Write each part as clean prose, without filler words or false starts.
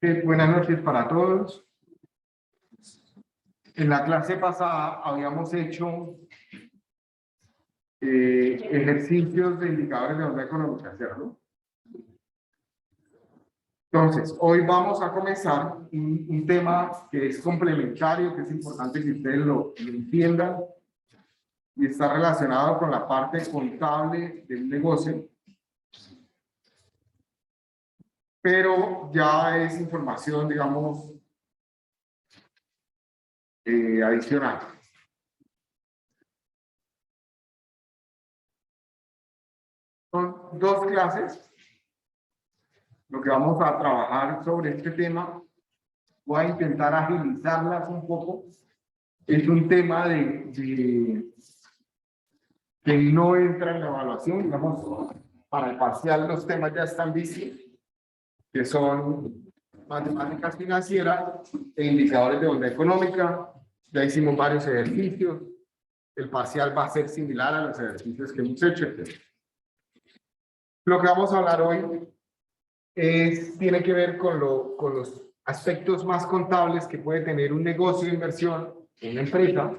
Buenas noches para todos. En la clase pasada habíamos hecho ejercicios de indicadores de onda económica, ¿cierto? Entonces, hoy vamos a comenzar un tema que es complementario, que es importante que ustedes lo entiendan y está relacionado con la parte contable del negocio, pero ya es información, digamos, adicional. Son dos clases lo que vamos a trabajar sobre este tema. Voy a intentar agilizarlas un poco. Es un tema que no entra en la evaluación, digamos, para el parcial los temas ya están vistos, que son matemáticas financieras e indicadores de onda económica. Ya hicimos varios ejercicios. El parcial va a ser similar a los ejercicios que hemos hecho. Lo que vamos a hablar hoy tiene que ver con los aspectos más contables que puede tener un negocio de inversión, una empresa,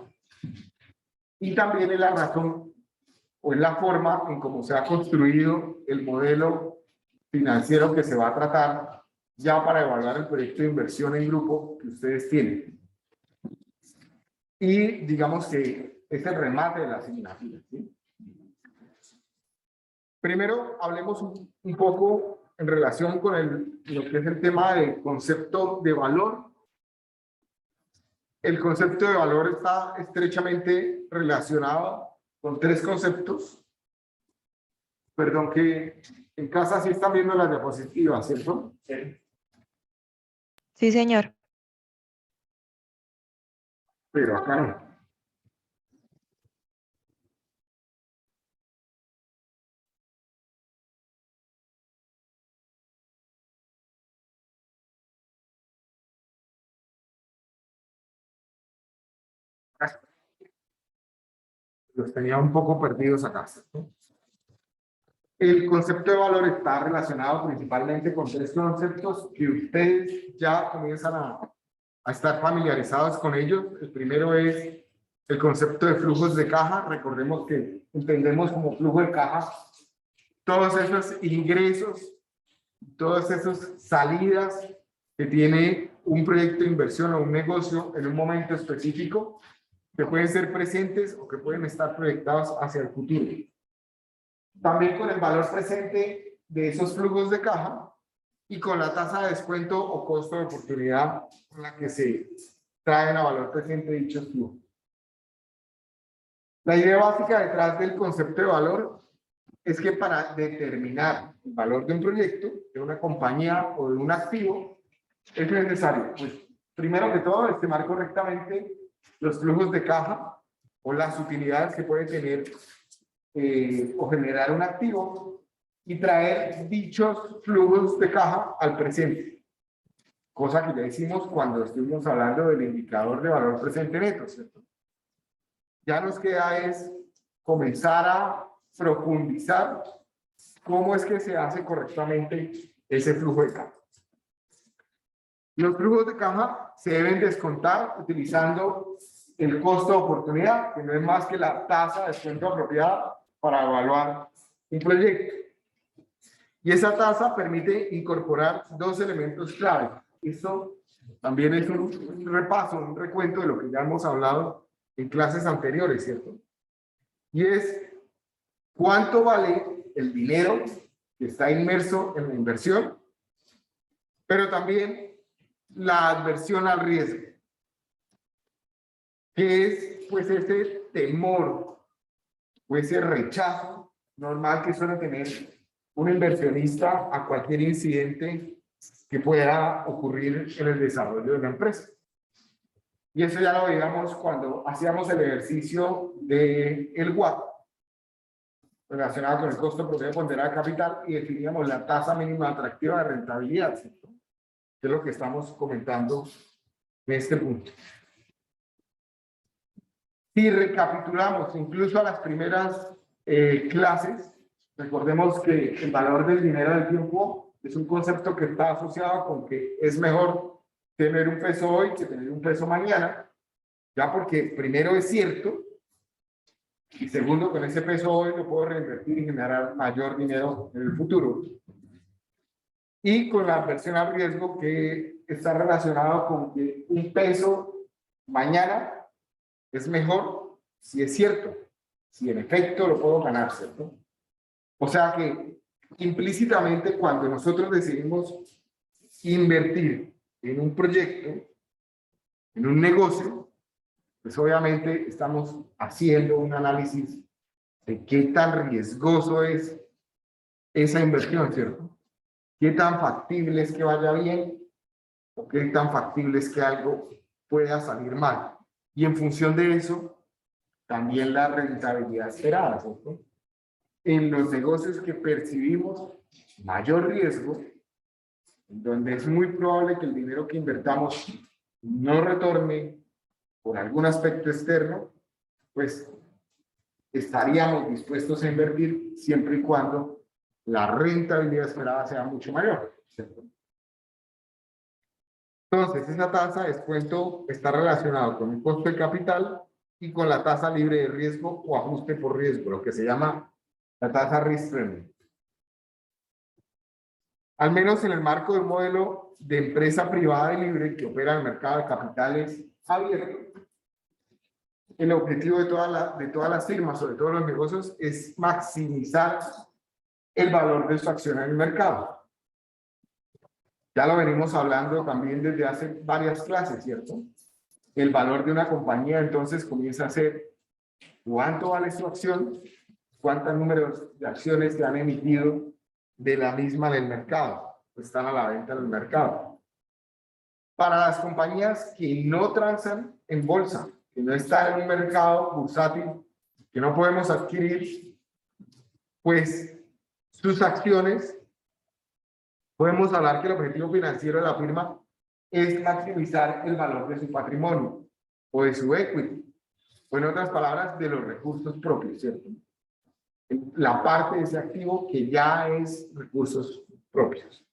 y también es la razón o es la forma en cómo se ha construido el modelo financiero que se va a tratar ya para evaluar el proyecto de inversión en grupo que ustedes tienen. Y digamos que es el remate de la asignatura, ¿sí? Primero hablemos un poco en relación con lo que es el tema del concepto de valor. El concepto de valor está estrechamente relacionado con tres conceptos. Perdón, que en casa sí están viendo las diapositivas, ¿cierto? Sí. Sí, señor. Pero acá no. Los tenía un poco perdidos acá. El concepto de valor está relacionado principalmente con tres conceptos que ustedes ya comienzan a estar familiarizados con ellos. El primero es el concepto de flujos de caja. Recordemos que entendemos como flujo de caja todos esos ingresos, todas esas salidas que tiene un proyecto de inversión o un negocio en un momento específico, que pueden ser presentes o que pueden estar proyectados hacia el futuro. También con el valor presente de esos flujos de caja y con la tasa de descuento o costo de oportunidad con la que se traen a valor presente dichos flujos. La idea básica detrás del concepto de valor es que para determinar el valor de un proyecto, de una compañía o de un activo, es necesario, pues, primero que todo, estimar correctamente los flujos de caja o las utilidades que puede tener o generar un activo y traer dichos flujos de caja al presente. Cosa que ya hicimos cuando estuvimos hablando del indicador de valor presente neto, ¿cierto? Ya nos queda es comenzar a profundizar cómo es que se hace correctamente ese flujo de caja. Los flujos de caja se deben descontar utilizando el costo de oportunidad, que no es más que la tasa de descuento apropiada para evaluar un proyecto. Y esa tasa permite incorporar dos elementos clave. Esto también es un repaso, un recuento de lo que ya hemos hablado en clases anteriores, ¿cierto? Y es cuánto vale el dinero que está inmerso en la inversión, pero también la adversión al riesgo, que es pues ese temor o ese rechazo normal que suele tener un inversionista a cualquier incidente que pueda ocurrir en el desarrollo de la empresa. Y eso ya lo veíamos cuando hacíamos el ejercicio del WACC, relacionado con el costo promedio ponderado de capital, y definíamos la tasa mínima atractiva de rentabilidad, ¿cierto? Que es lo que estamos comentando en este punto. Si recapitulamos incluso a las primeras clases, recordemos que el valor del dinero del tiempo es un concepto que está asociado con que es mejor tener un peso hoy que tener un peso mañana, ya porque primero es cierto, y segundo, con ese peso hoy lo puedo reinvertir y generar mayor dinero en el futuro. Y con la aversión al riesgo, que está relacionado con que un peso mañana es mejor si es cierto, si en efecto lo puedo ganar, ¿cierto? O sea que implícitamente cuando nosotros decidimos invertir en un proyecto, en un negocio, pues obviamente estamos haciendo un análisis de qué tan riesgoso es esa inversión, ¿cierto? ¿Qué tan factible es que vaya bien o qué tan factible es que algo pueda salir mal? Y en función de eso, también la rentabilidad esperada, ¿cierto? En los negocios que percibimos mayor riesgo, donde es muy probable que el dinero que invertamos no retorne por algún aspecto externo, pues estaríamos dispuestos a invertir siempre y cuando la rentabilidad esperada sea mucho mayor, ¿cierto? Entonces, esa tasa de descuento está relacionada con el costo de capital y con la tasa libre de riesgo o ajuste por riesgo, lo que se llama la tasa risk premium. Al menos en el marco de un modelo de empresa privada y libre que opera en el mercado de capitales abierto, el objetivo de todas las firmas, sobre todo los negocios, es maximizar el valor de su acción en el mercado. Ya lo venimos hablando también desde hace varias clases, ¿cierto? El valor de una compañía entonces comienza a ser cuánto vale su acción, cuántos números de acciones se han emitido de la misma en el mercado, están a la venta en el mercado. Para las compañías que no transan en bolsa, que no están en un mercado bursátil, que no podemos adquirir, pues sus acciones, podemos hablar que el objetivo financiero de la firma es maximizar el valor de su patrimonio o de su equity, o en otras palabras, de los recursos propios, ¿cierto? La parte de ese activo que ya es recursos propios.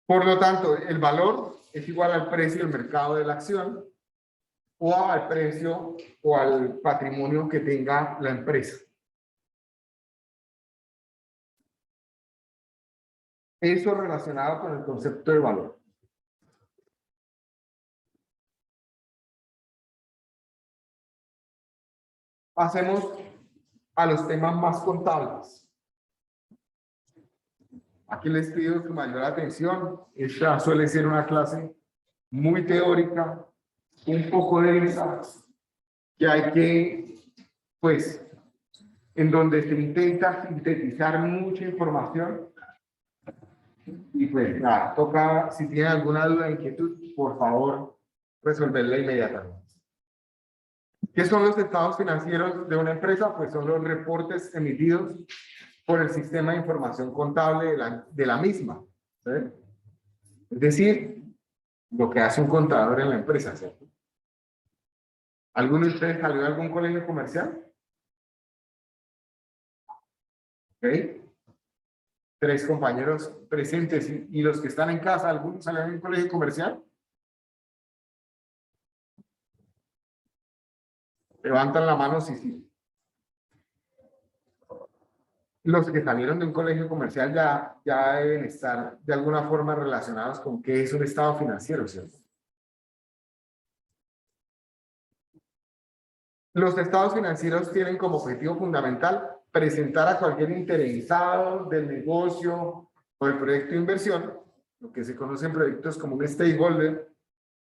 Por lo tanto, el valor es igual al precio del mercado de la acción o al precio o al patrimonio que tenga la empresa. Eso relacionado con el concepto de valor. Pasemos a los temas más contables. Aquí les pido su mayor atención. Esta suele ser una clase muy teórica, un poco densa, que hay que, pues, en donde se intenta sintetizar mucha información. Y pues nada, toca, si tienen alguna duda, inquietud, por favor, resolverla inmediatamente. ¿Qué son los estados financieros de una empresa? Pues son los reportes emitidos por el sistema de información contable de la misma, ¿sí? Es decir, lo que hace un contador en la empresa, ¿cierto? ¿Alguno de ustedes salió de algún colegio comercial? ¿Ok? 3 compañeros presentes y los que están en casa, ¿algunos salieron de un colegio comercial? Levantan la mano si sí. Los que salieron de un colegio comercial ya deben estar de alguna forma relacionados con qué es un estado financiero, ¿cierto? Los estados financieros tienen como objetivo fundamental presentar a cualquier interesado del negocio o del proyecto de inversión, lo que se conoce en proyectos como un stakeholder,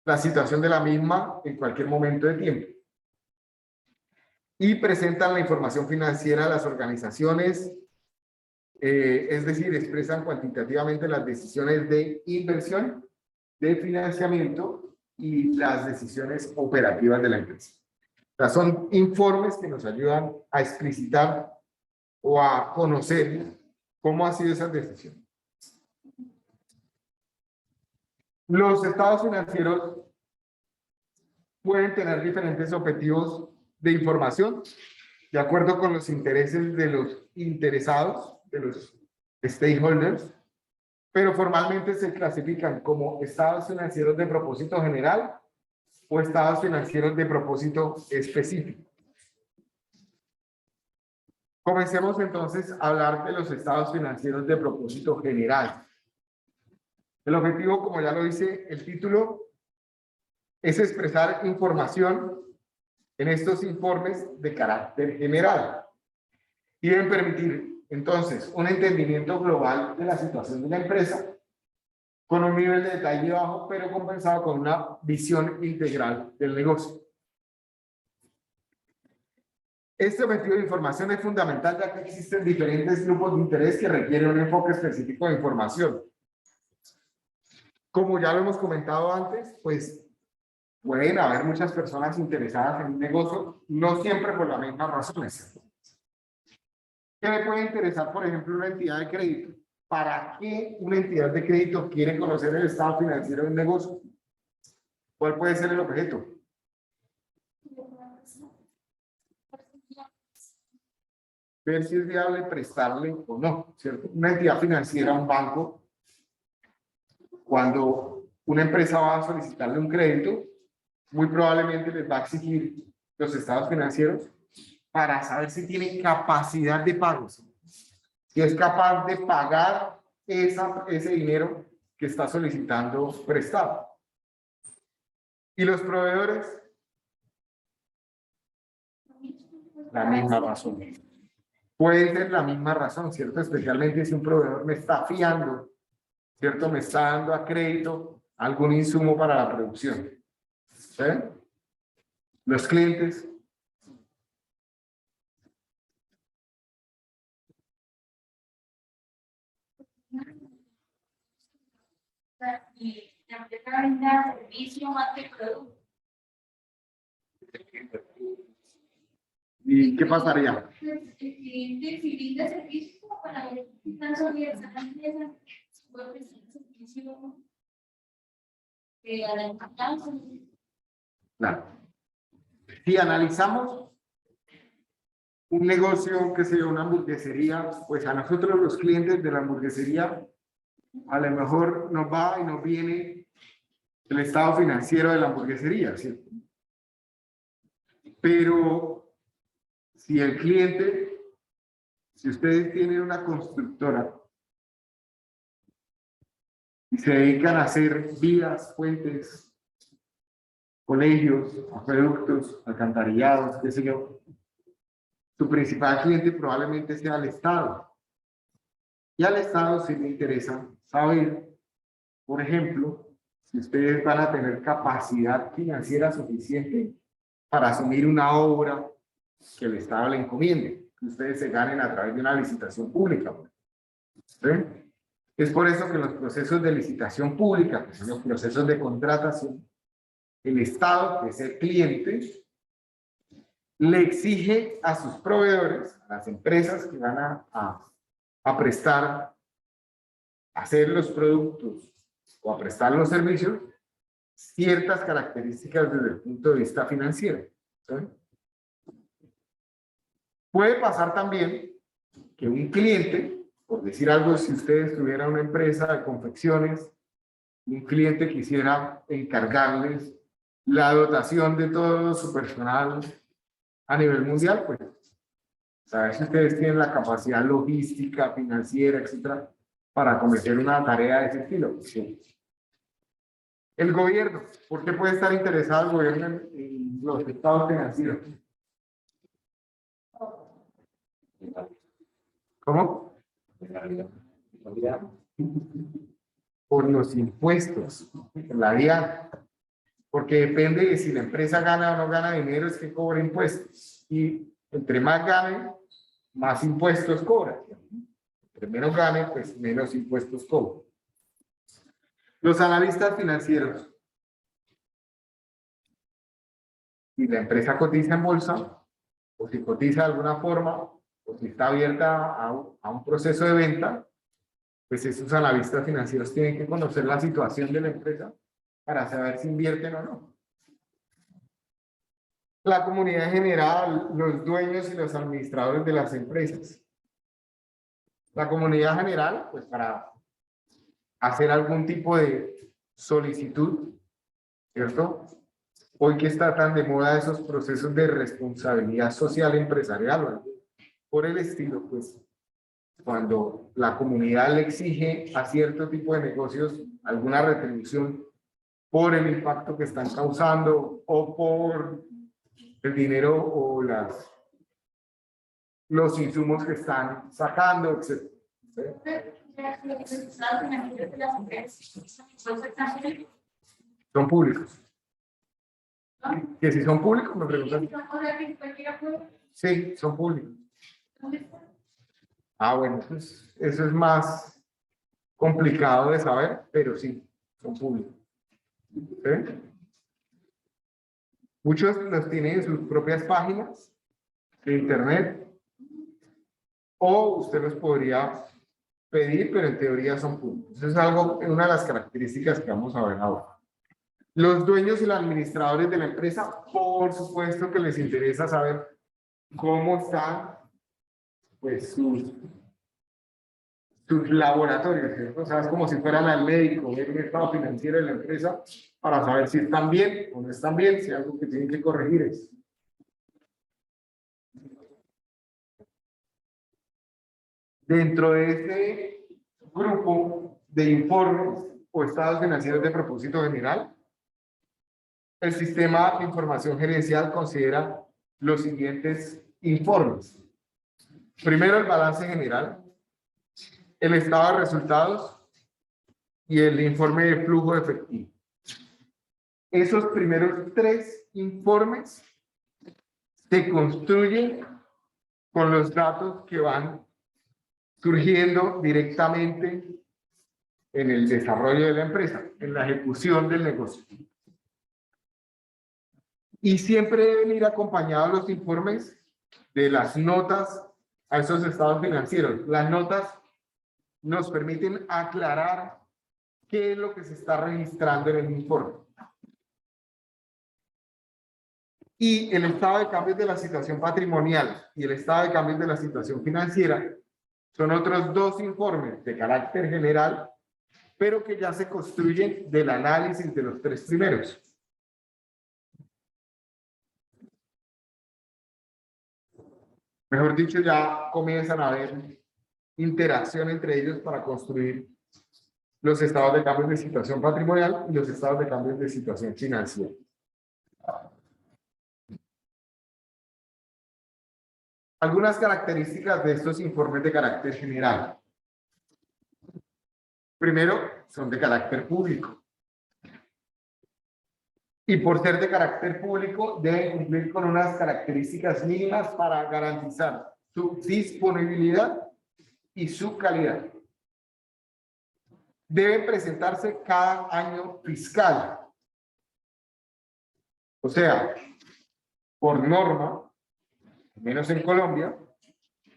la situación de la misma en cualquier momento de tiempo. Y presentan la información financiera a las organizaciones, es decir, expresan cuantitativamente las decisiones de inversión, de financiamiento y las decisiones operativas de la empresa. O sea, son informes que nos ayudan a explicitar o a conocer cómo ha sido esa decisión. Los estados financieros pueden tener diferentes objetivos de información de acuerdo con los intereses de los interesados, de los stakeholders, pero formalmente se clasifican como estados financieros de propósito general o estados financieros de propósito específico. Comencemos entonces a hablar de los estados financieros de propósito general. El objetivo, como ya lo dice el título, es expresar información en estos informes de carácter general y deben permitir entonces un entendimiento global de la situación de la empresa con un nivel de detalle bajo, pero compensado con una visión integral del negocio. Este objetivo de información es fundamental ya que existen diferentes grupos de interés que requieren un enfoque específico de información. Como ya lo hemos comentado antes, pues pueden haber muchas personas interesadas en un negocio, no siempre por las mismas razones. ¿Qué me puede interesar, por ejemplo, una entidad de crédito? ¿Para qué una entidad de crédito quiere conocer el estado financiero de un negocio? ¿Cuál puede ser el objeto? Ver si es viable prestarle o no, ¿cierto? Una entidad financiera, un banco, cuando una empresa va a solicitarle un crédito, muy probablemente les va a exigir los estados financieros para saber si tienen capacidad de pago, si es capaz de pagar ese dinero que está solicitando prestado. ¿Y los proveedores? La misma razón. Puede ser la misma razón, ¿cierto? Especialmente si un proveedor me está fiando, ¿cierto? Me está dando a crédito algún insumo para la producción. ¿Sí? Los clientes. Y la empresa brinda servicio más que producto. ¿Y qué pasaría? El cliente si brinda servicio para ver si están sólidas la empresa, puede prestar servicio a la importancia. Claro. Si analizamos un negocio que sea una hamburguesería, pues a nosotros los clientes de la hamburguesería, a lo mejor nos va y nos viene el estado financiero de la hamburguesería, ¿cierto? Pero si el cliente, si ustedes tienen una constructora y se dedican a hacer vías, puentes, colegios, acueductos, alcantarillados, qué sé yo, su principal cliente probablemente sea el Estado. Y al Estado sí le interesa saber, por ejemplo, si ustedes van a tener capacidad financiera suficiente para asumir una obra que el Estado le encomiende, que ustedes se ganen a través de una licitación pública. ¿Sí? Es por eso que los procesos de licitación pública, que son los procesos de contratación, el Estado, que es el cliente, le exige a sus proveedores, a las empresas que van a prestar, a hacer los productos o a prestar los servicios, ciertas características desde el punto de vista financiero. ¿Sí? Puede pasar también que un cliente, por decir algo, si ustedes tuvieran una empresa de confecciones, un cliente quisiera encargarles la dotación de todo su personal a nivel mundial, pues saber si ustedes tienen la capacidad logística, financiera, etcétera, para cometer una tarea de ese estilo. Sí. El gobierno, ¿por qué puede estar interesado el gobierno en los estados financieros? ¿Cómo? Por los impuestos, la DIAN. Porque depende de si la empresa gana o no gana dinero, es que cobra impuestos. Y entre más gane, más impuestos cobra. Entre menos gane, pues menos impuestos cobra. Los analistas financieros. Si la empresa cotiza en bolsa, o si cotiza de alguna forma, o si está abierta a un proceso de venta, pues esos analistas financieros tienen que conocer la situación de la empresa para saber si invierten o no. La comunidad en general, los dueños y los administradores de las empresas. La comunidad general, pues para hacer algún tipo de solicitud, ¿cierto? Hoy que está tan de moda esos procesos de responsabilidad social empresarial o algo por el estilo, pues cuando la comunidad le exige a cierto tipo de negocios alguna retribución por el impacto que están causando o por el dinero o los insumos que están sacando, etc. Son públicos. Que si son públicos, me preguntan. Sí, son públicos. Ah, bueno, pues eso es más complicado de saber, pero sí, son públicos. ¿Sí? Muchos los tienen en sus propias páginas de internet o usted los podría pedir, pero en teoría son públicos. Eso es algo, una de las características que vamos a ver ahora. Los dueños y los administradores de la empresa, por supuesto que les interesa saber cómo están pues, sus laboratorios, ¿cierto? O sea, es como si fueran al médico, ver el estado financiero de la empresa para saber si están bien o no están bien, si hay algo que tienen que corregir es. Dentro de este grupo de informes o estados financieros de propósito general, el sistema de información gerencial considera los siguientes informes. Primero, el balance general, el estado de resultados y el informe de flujo efectivo. Esos primeros tres informes se construyen con los datos que van surgiendo directamente en el desarrollo de la empresa, en la ejecución del negocio. Y siempre deben ir acompañados los informes de las notas a esos estados financieros. Las notas nos permiten aclarar qué es lo que se está registrando en el informe. Y el estado de cambios de la situación patrimonial y el estado de cambios de la situación financiera son otros dos informes de carácter general, pero que ya se construyen del análisis de los tres primeros. Mejor dicho, ya comienzan a haber interacción entre ellos para construir los estados de cambios de situación patrimonial y los estados de cambios de situación financiera. Algunas características de estos informes de carácter general. Primero, son de carácter público. Y por ser de carácter público, deben cumplir con unas características mínimas para garantizar su disponibilidad y su calidad. Deben presentarse cada año fiscal. O sea, por norma, menos en Colombia,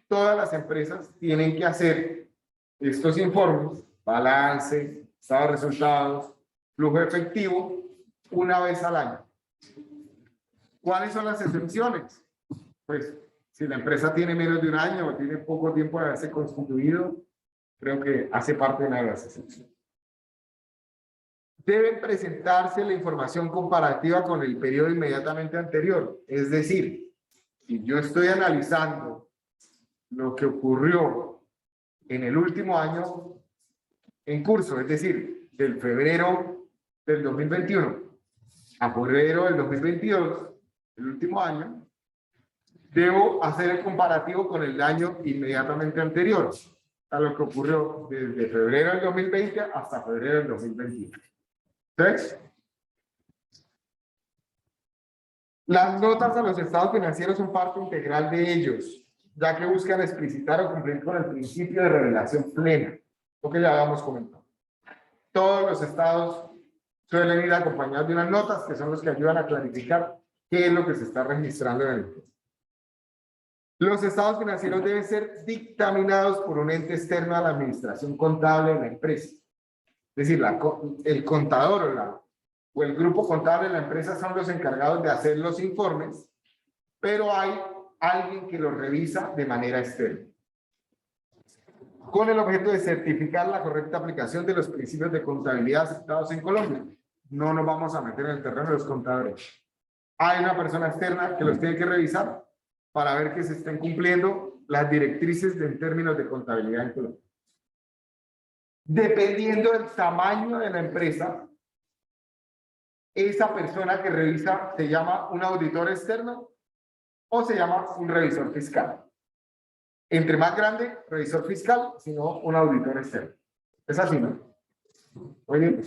todas las empresas tienen que hacer estos informes, balance, estado de resultados, flujo efectivo, una vez al año. ¿Cuáles son las excepciones? Pues, si la empresa tiene menos de un año o tiene poco tiempo de haberse constituido, creo que hace parte de una de las excepciones. Deben presentarse la información comparativa con el periodo inmediatamente anterior. Es decir, si yo estoy analizando lo que ocurrió en el último año en curso, es decir, del febrero del 2021 a febrero del 2022, el último año, debo hacer el comparativo con el año inmediatamente anterior, a lo que ocurrió desde febrero del 2020 hasta febrero del 2021. ¿Sí? Las notas a los estados financieros son parte integral de ellos, ya que buscan explicitar o cumplir con el principio de revelación plena, lo que ya habíamos comentado. Todos los estados suelen ir acompañados de unas notas que son los que ayudan a clarificar qué es lo que se está registrando en el empresa. Los estados financieros deben ser dictaminados por un ente externo a la administración contable de la empresa. Es decir, el contador o el grupo contable de la empresa son los encargados de hacer los informes, pero hay alguien que los revisa de manera externa. con el objeto de certificar la correcta aplicación de los principios de contabilidad aceptados en Colombia. No nos vamos a meter en el terreno de los contadores. Hay una persona externa que los tiene que revisar para ver que se estén cumpliendo las directrices en términos de contabilidad en Colombia. Dependiendo del tamaño de la empresa, esa persona que revisa se llama un auditor externo o se llama un revisor fiscal. Entre más grande, revisor fiscal, sino un auditor externo. Es así, ¿no? Oye,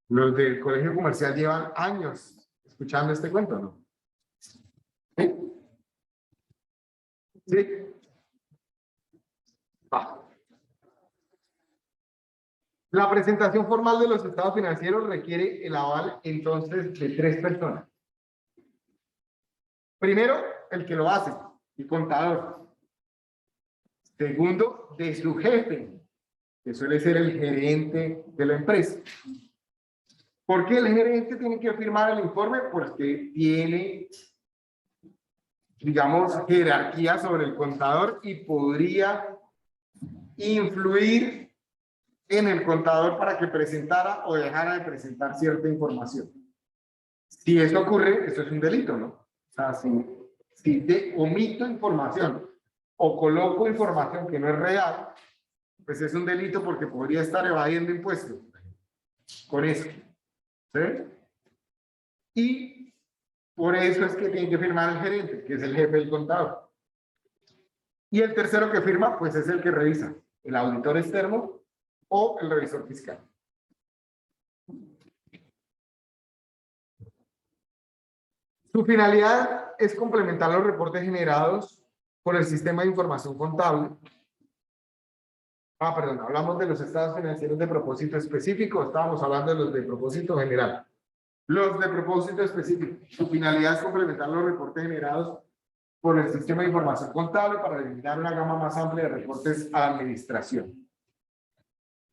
los del colegio comercial llevan años escuchando este cuento, ¿no? ¿Sí? ¿Sí? Va. La presentación formal de los estados financieros requiere el aval entonces de 3 personas. Primero, el que lo hace, el contador. Segundo, de su jefe, que suele ser el gerente de la empresa. ¿Por qué el gerente tiene que firmar el informe? Porque tiene, digamos, jerarquía sobre el contador y podría influir en el contador para que presentara o dejara de presentar cierta información. Si eso ocurre, eso es un delito, ¿no? O sea, si te omito información o coloco información que no es real, pues es un delito porque podría estar evadiendo impuestos con eso. ¿Sí? Y por eso es que tiene que firmar el gerente, que es el jefe del contador. Y el tercero que firma, pues es el que revisa, el auditor externo o el revisor fiscal. Su finalidad es complementar los reportes generados por el sistema de información contable. Perdón, hablamos de los estados financieros de propósito específico, estábamos hablando de los de propósito general. Los de propósito específico, su finalidad es complementar los reportes generados por el sistema de información contable para eliminar una gama más amplia de reportes a la administración.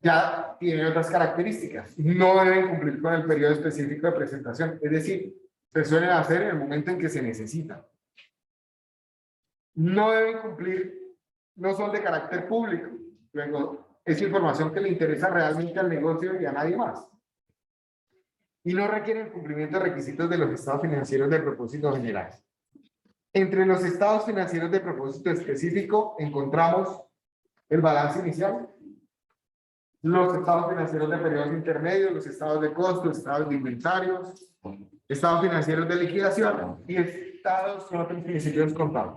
Ya tiene otras características. No deben cumplir con el periodo específico de presentación, es decir, se suelen hacer en el momento en que se necesita. No deben cumplir, no son de carácter público. Luego, es información que le interesa realmente al negocio y a nadie más. Y no requieren el cumplimiento de requisitos de los estados financieros de propósito general. Entre los estados financieros de propósito específico encontramos el balance inicial, los estados financieros de periodos intermedios, los estados de costos, estados de inventarios, estados financieros de liquidación y estados con otros principios contables.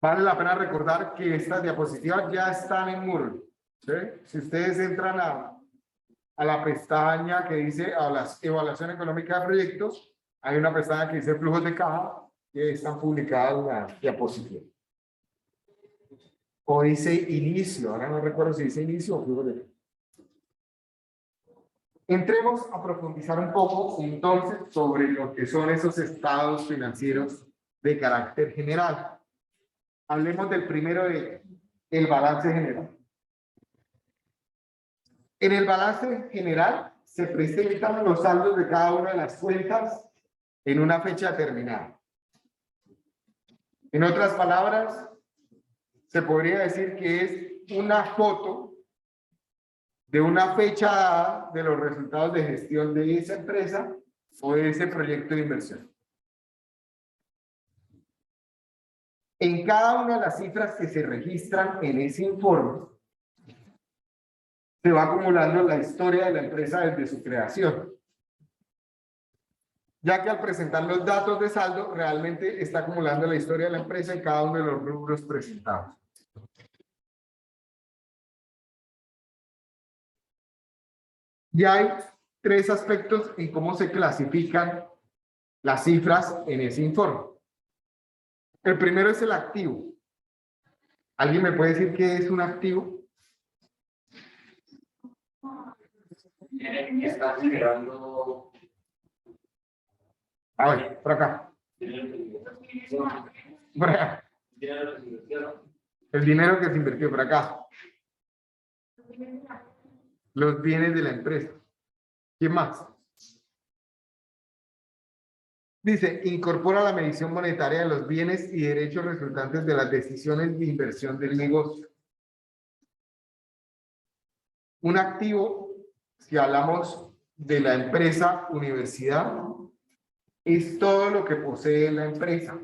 Vale la pena recordar que estas diapositivas ya están en Moodle, ¿sí? Si ustedes entran a la pestaña que dice a la evaluación económica de proyectos, hay una pestaña que dice flujos de caja que están publicadas en la diapositiva. O dice inicio, ahora no recuerdo si dice inicio o flujos de caja. Entremos a profundizar un poco entonces sobre lo que son esos estados financieros de carácter general. Hablemos del primero de el balance general. En el balance general se presentan los saldos de cada una de las cuentas en una fecha determinada. En otras palabras, se podría decir que es una foto de una fecha dada de los resultados de gestión de esa empresa o de ese proyecto de inversión. En cada una de las cifras que se registran en ese informe, se va acumulando la historia de la empresa desde su creación. Ya que al presentar los datos de saldo, realmente está acumulando la historia de la empresa en cada uno de los rubros presentados. Ya hay 3 aspectos en cómo se clasifican las cifras en ese informe. El primero es el activo. ¿Alguien me puede decir qué es un activo? Está generando. A ver, por acá. Por acá. El dinero que se invirtió por acá. Los bienes de la empresa. ¿Quién más? Dice, incorpora la medición monetaria de los bienes y derechos resultantes de las decisiones de inversión del negocio. Un activo, si hablamos de la empresa universidad, es todo lo que posee la empresa.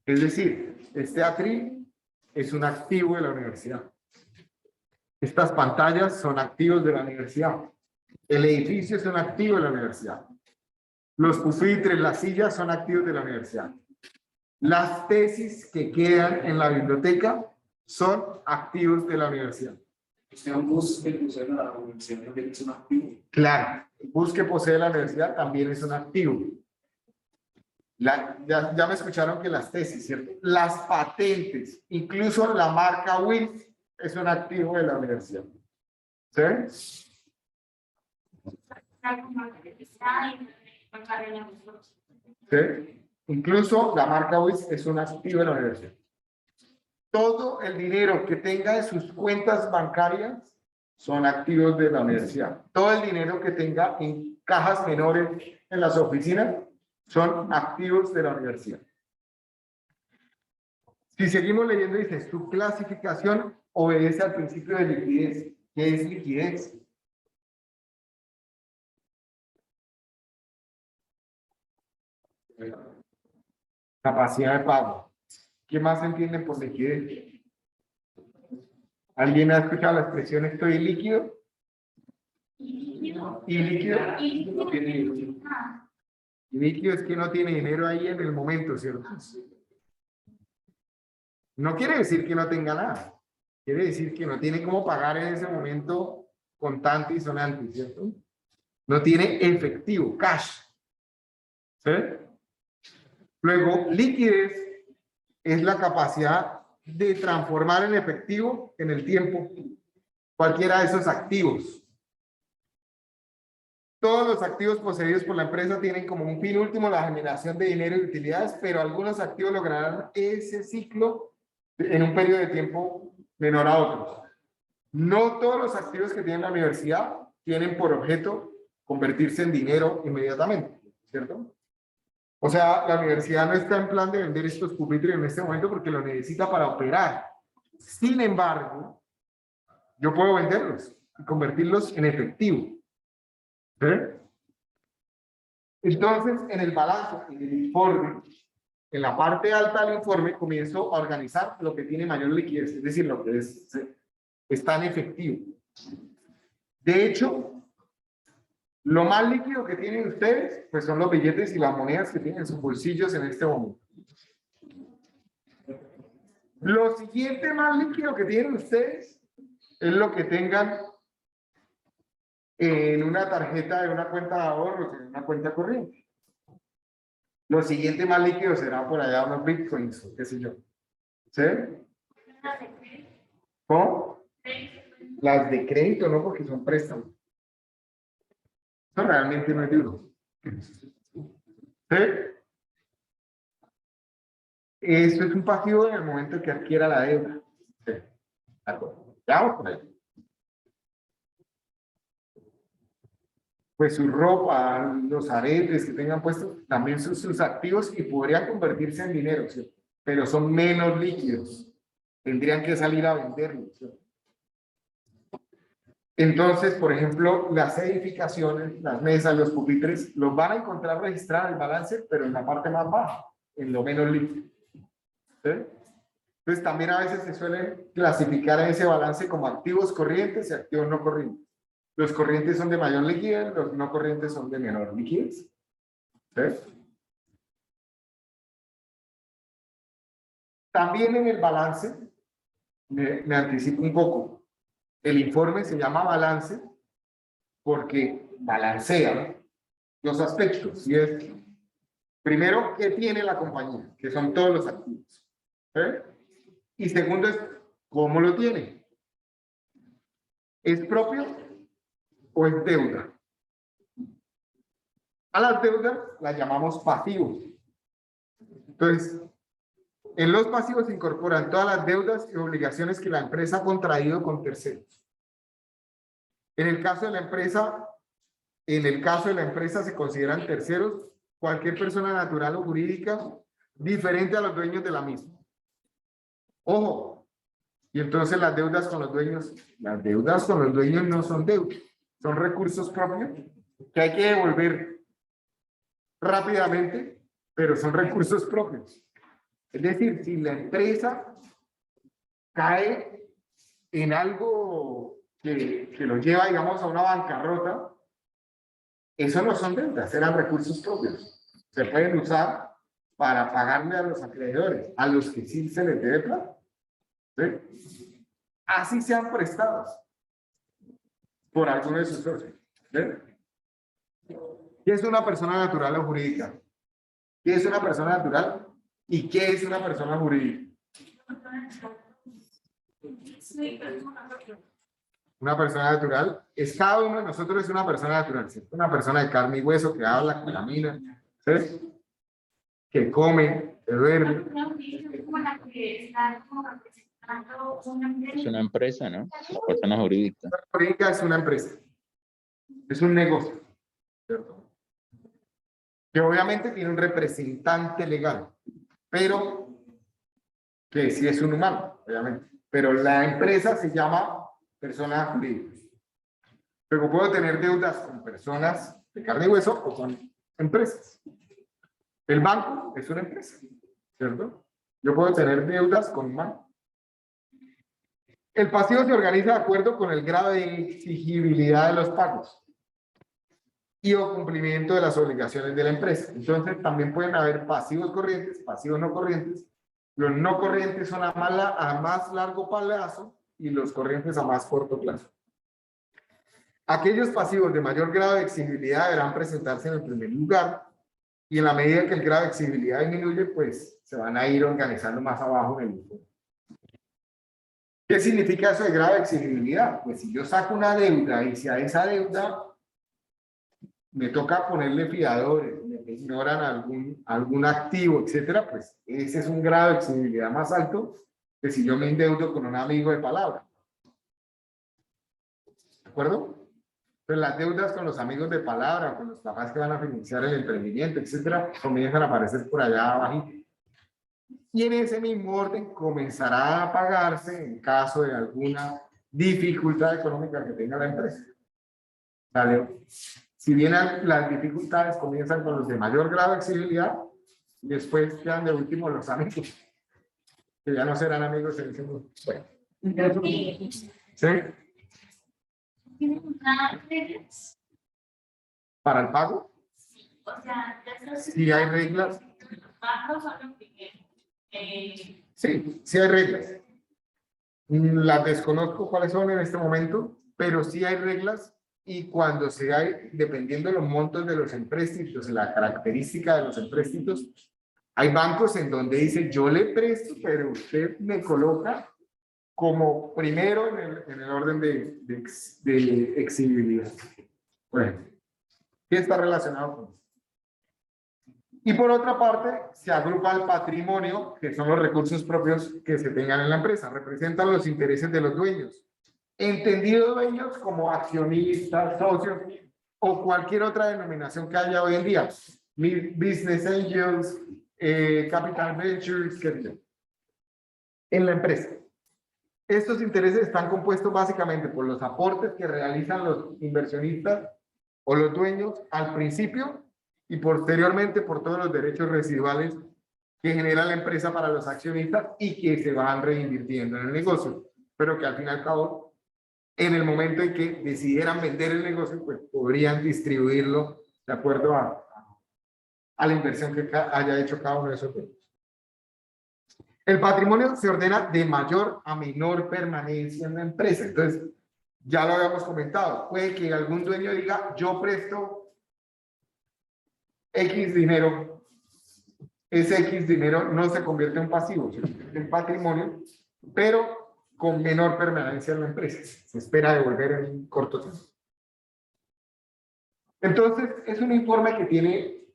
Es decir, este atril es un activo de la universidad. Estas pantallas son activos de la universidad. El edificio es un activo de la universidad. Los pupitres, las sillas son activos de la universidad. Las tesis que quedan en la biblioteca son activos de la universidad. Un bus que posee la universidad también es un activo. Claro, el bus que posee la universidad también es un activo. Ya me escucharon que las tesis, ¿cierto? Las patentes, incluso la marca Wills es un activo de la universidad. ¿Sí? ¿Sí? Incluso la marca Wills es un activo de la universidad. Todo el dinero que tenga en sus cuentas bancarias son activos de la universidad. Todo el dinero que tenga en cajas menores en las oficinas son activos de la universidad. Si seguimos leyendo, dice, su clasificación obedece al principio de liquidez. ¿Qué es liquidez? Capacidad de pago. ¿Qué más entienden por liquidez? ¿Alguien ha escuchado la expresión estoy líquido? ¿Y líquido? No tiene. Líquido es que no tiene dinero ahí en el momento, ¿cierto? No quiere decir que no tenga nada. Quiere decir que no tiene cómo pagar en ese momento contante y sonante, ¿cierto? No tiene efectivo, cash. ¿Sí? Luego, liquidez es la capacidad de transformar en efectivo en el tiempo cualquiera de esos activos. Todos los activos poseídos por la empresa tienen como un fin último la generación de dinero y utilidades, pero algunos activos lograrán ese ciclo en un periodo de tiempo menor a otros. No todos los activos que tiene la universidad tienen por objeto convertirse en dinero inmediatamente, ¿cierto? O sea, la universidad no está en plan de vender estos pupitres en este momento porque lo necesita para operar. Sin embargo, yo puedo venderlos y convertirlos en efectivo. ¿Sí? Entonces, en el balance, en el informe, en la parte alta del informe, comienzo a organizar lo que tiene mayor liquidez, es decir, lo que está en efectivo. De hecho, lo más líquido que tienen ustedes, pues son los billetes y las monedas que tienen en sus bolsillos en este momento. Lo siguiente más líquido que tienen ustedes es lo que tengan en una tarjeta de una cuenta de ahorros, en una cuenta corriente. Lo siguiente más líquido será por allá unos bitcoins, o qué sé yo. ¿Sí? ¿Cómo? Las de crédito, no, porque son préstamos. Eso realmente no es duro. ¿Sí? Eso es un pasivo en el momento que adquiera la deuda. ¿Sí? ¿De acuerdo? Ya vamos por ahí. Pues su ropa, los aretes que tengan puestos, también son sus activos y podrían convertirse en dinero, ¿sí? Pero son menos líquidos. Tendrían que salir a venderlos, ¿sí? Entonces, por ejemplo, las edificaciones, las mesas, los pupitres, los van a encontrar registrados en el balance, pero en la parte más baja, en lo menos líquido. ¿Sí? Entonces, también a veces se suelen clasificar en ese balance como activos corrientes y activos no corrientes. Los corrientes son de mayor liquidez, los no corrientes son de menor liquidez. ¿Sí? También en el balance, me anticipo un poco, el informe se llama balance porque balancea los aspectos. Y es, primero, ¿qué tiene la compañía? Que son todos los activos. ¿Sí? Y segundo es, ¿cómo lo tiene? ¿Es propio o es deuda? A las deudas las llamamos pasivos. Entonces, en los pasivos se incorporan todas las deudas y obligaciones que la empresa ha contraído con terceros. En el caso de la empresa, En el caso de la empresa se consideran terceros cualquier persona natural o jurídica diferente a los dueños de la misma. Ojo, y entonces las deudas con los dueños no son deudas, son recursos propios que hay que devolver rápidamente, pero son recursos propios. Es decir, si la empresa cae en algo que lo lleva, digamos, a una bancarrota, eso no son deudas, eran recursos propios. Se pueden usar para pagarle a los acreedores, a los que sí se les debe plata. ¿Sí? Así sean prestados por alguno de sus socios. ¿Sí? ¿Qué es una persona natural o jurídica? ¿Qué es una persona natural y qué es una persona jurídica? Una persona natural es cada uno de nosotros, es una persona natural, ¿cierto? Una persona de carne y hueso que habla, que camina, ¿sí? Que come, que duerme. Es una empresa, ¿no? La persona jurídica. La jurídica es una empresa, es un negocio, ¿cierto? Que obviamente tiene un representante legal, pero que sí es un humano, obviamente. Pero la empresa se llama persona jurídica. Pero puedo tener deudas con personas de carne y hueso o con empresas. El banco es una empresa, ¿cierto? Yo puedo tener deudas con un banco. El pasivo se organiza de acuerdo con el grado de exigibilidad de los pagos y o cumplimiento de las obligaciones de la empresa. Entonces, también pueden haber pasivos corrientes, pasivos no corrientes. Los no corrientes son a más largo plazo y los corrientes a más corto plazo. Aquellos pasivos de mayor grado de exigibilidad deberán presentarse en el primer lugar y en la medida que el grado de exigibilidad disminuye, pues se van a ir organizando más abajo en el informe. ¿Qué significa eso de grado de exigibilidad? Pues si yo saco una deuda y si a esa deuda me toca ponerle fiadores, me ignoran algún activo, etcétera, pues ese es un grado de exigibilidad más alto que si yo me endeudo con un amigo de palabra. ¿De acuerdo? Pues las deudas con los amigos de palabra, con los papás que van a financiar el emprendimiento, etcétera, comienzan a aparecer por allá abajo. Y en ese mismo orden comenzará a pagarse en caso de alguna dificultad económica que tenga la empresa. ¿Vale? Si bien las dificultades comienzan con los de mayor grado de exigibilidad, después quedan de último los amigos, que ya no serán amigos en ese mundo. Bueno. ¿Sí? ¿Tienen una reglas? ¿Para el pago? O sea, Sí hay reglas. Sí, sí hay reglas. Las desconozco cuáles son en este momento, pero sí hay reglas y cuando se hay, dependiendo de los montos de los empréstitos, la característica de los empréstitos, hay bancos en donde dice yo le presto, pero usted me coloca como primero en el orden de exigibilidad. Bueno, ¿qué está relacionado con eso? Y por otra parte, se agrupa el patrimonio, que son los recursos propios que se tengan en la empresa, representan los intereses de los dueños, entendidos dueños como accionistas, socios o cualquier otra denominación que haya hoy en día, business angels, capital ventures, etc. En la empresa. Estos intereses están compuestos básicamente por los aportes que realizan los inversionistas o los dueños al principio y posteriormente por todos los derechos residuales que genera la empresa para los accionistas y que se van reinvirtiendo en el negocio, pero que al fin y al cabo, en el momento en que decidieran vender el negocio, pues podrían distribuirlo de acuerdo a la inversión que haya hecho cada uno de esos dueños. El patrimonio se ordena de mayor a menor permanencia en la empresa. Entonces, ya lo habíamos comentado, puede que algún dueño diga, yo presto X dinero, ese X dinero no se convierte en pasivo, se convierte en patrimonio, pero con menor permanencia en la empresa. Se espera devolver en un corto tiempo. Entonces, es un informe que tiene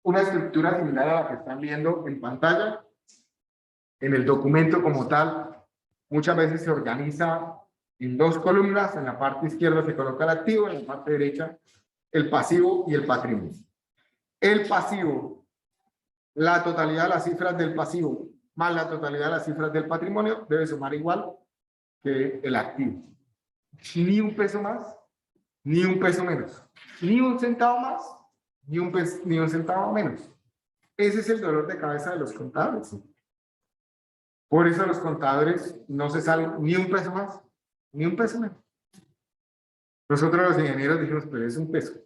una estructura similar a la que están viendo en pantalla. En el documento como tal, muchas veces se organiza en dos columnas. En la parte izquierda se coloca el activo, en la parte derecha el pasivo y el patrimonio. El pasivo, la totalidad de las cifras del pasivo más la totalidad de las cifras del patrimonio debe sumar igual que el activo. Ni un peso más, ni un peso menos. Ni un centavo más, ni un centavo menos. Ese es el dolor de cabeza de los contadores. Por eso los contadores no se salen ni un peso más, ni un peso menos. Nosotros los ingenieros dijimos, pero es un peso.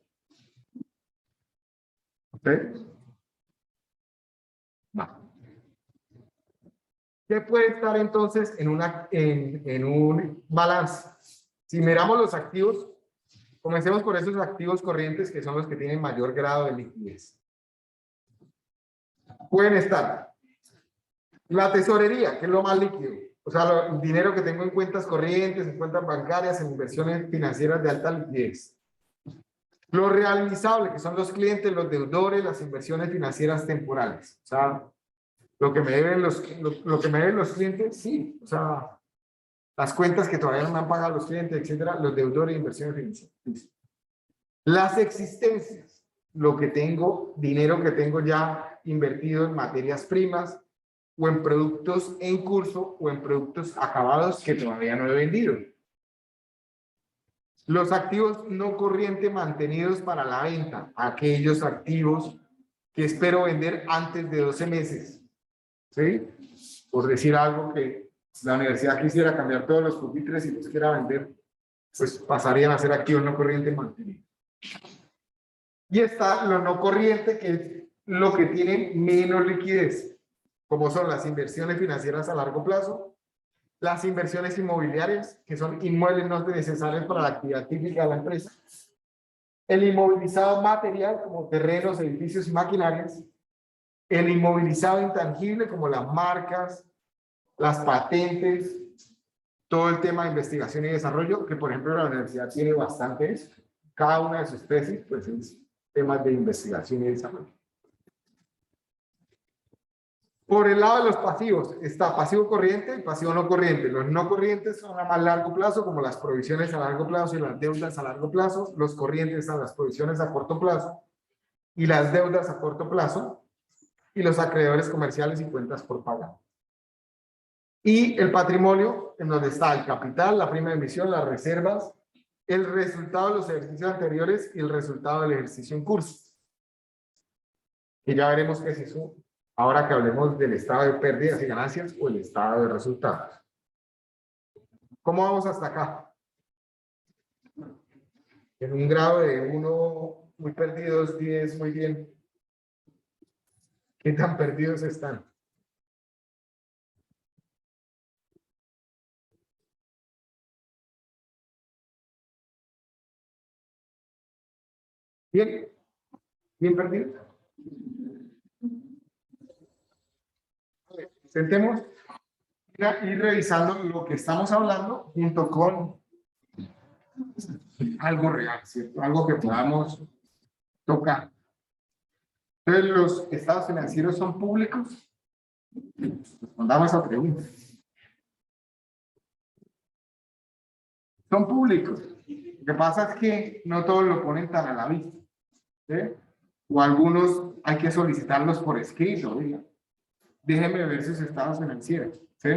¿Ok? Va. ¿Qué puede estar entonces en un balance? Si miramos los activos, comencemos por esos activos corrientes que son los que tienen mayor grado de liquidez. Pueden estar la tesorería, que es lo más líquido, o sea, el dinero que tengo en cuentas corrientes, en cuentas bancarias, en inversiones financieras de alta liquidez. Lo realizable, que son los clientes, los deudores, las inversiones financieras temporales. O sea, lo que me deben los clientes, sí. O sea, las cuentas que todavía no me han pagado los clientes, etcétera, los deudores de inversiones financieras. Las existencias, lo que tengo, dinero que tengo ya invertido en materias primas, o en productos en curso, o en productos acabados que todavía no he vendido. Los activos no corrientes mantenidos para la venta, aquellos activos que espero vender antes de 12 meses. ¿Sí? Por decir algo que la universidad quisiera cambiar todos los pupitres y los quiera vender, pues pasarían a ser activos no corrientes mantenidos. Y está lo no corriente, que es lo que tiene menos liquidez, como son las inversiones financieras a largo plazo, las inversiones inmobiliarias, que son inmuebles no necesarios para la actividad típica de la empresa, el inmovilizado material, como terrenos, edificios y maquinarias, el inmovilizado intangible, como las marcas, las patentes, todo el tema de investigación y desarrollo, que por ejemplo la universidad tiene bastantes, cada una de sus tesis, pues es temas de investigación y desarrollo. Por el lado de los pasivos, está pasivo corriente y pasivo no corriente. Los no corrientes son a más largo plazo, como las provisiones a largo plazo y las deudas a largo plazo. Los corrientes son las provisiones a corto plazo y las deudas a corto plazo, y los acreedores comerciales y cuentas por pagar. Y el patrimonio, en donde está el capital, la prima de emisión, las reservas, el resultado de los ejercicios anteriores y el resultado del ejercicio en curso. Y ya veremos qué es eso ahora que hablemos del estado de pérdidas y ganancias o el estado de resultados. ¿Cómo vamos hasta acá? En un grado de 1 muy perdidos, 10 muy bien. ¿Qué tan perdidos están? Bien, bien perdidos. Intentemos ir revisando lo que estamos hablando junto con algo real, ¿cierto? Algo que podamos tocar. Entonces, ¿los estados financieros son públicos? Respondamos a esa pregunta. Son públicos. Lo que pasa es que no todos lo ponen tan a la vista, ¿sí? O algunos hay que solicitarlos por escrito, ¿sí? Déjenme ver sus estados financieros, ¿sí?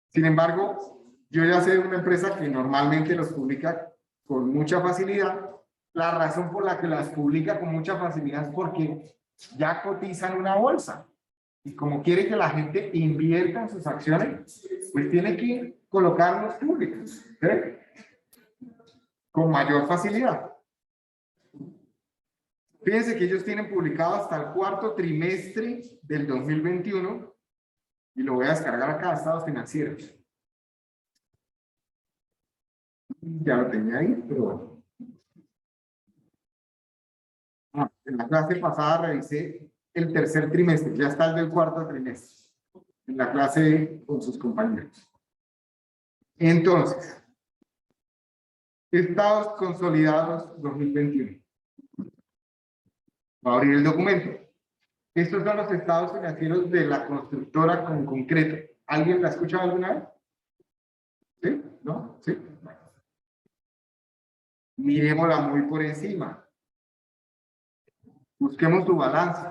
Sin embargo, yo ya sé de una empresa que normalmente los publica con mucha facilidad. La razón por la que las publica con mucha facilidad es porque ya cotizan una bolsa. Y como quiere que la gente invierta en sus acciones, pues tiene que colocarlos públicos, ¿sí? Con mayor facilidad. Fíjense que ellos tienen publicado hasta el cuarto trimestre del 2021, y lo voy a descargar acá, estados financieros. Ya lo tenía ahí, pero bueno. En la clase pasada revisé el tercer trimestre, ya está el del cuarto trimestre, en la clase con sus compañeros. Entonces, estados consolidados 2021. Voy a abrir el documento. Estos son los estados financieros de la constructora con concreto. ¿Alguien la ha escuchado alguna vez? ¿Sí? ¿No? ¿Sí? Mirémosla muy por encima. Busquemos su balance.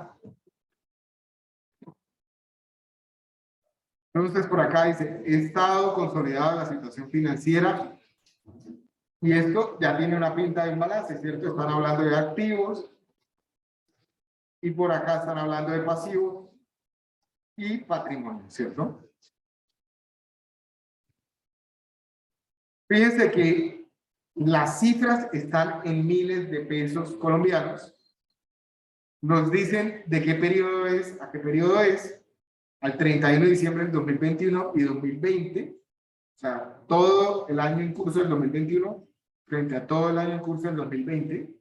Entonces, por acá dice, estado consolidado la situación financiera. Y esto ya tiene una pinta de un balance, ¿cierto? Están hablando de activos. Y por acá están hablando de pasivos y patrimonio, ¿cierto? Fíjense que las cifras están en miles de pesos colombianos. Nos dicen de qué periodo es, a qué periodo es, al 31 de diciembre del 2021 y 2020. O sea, todo el año en curso del 2021 frente a todo el año en curso del 2020.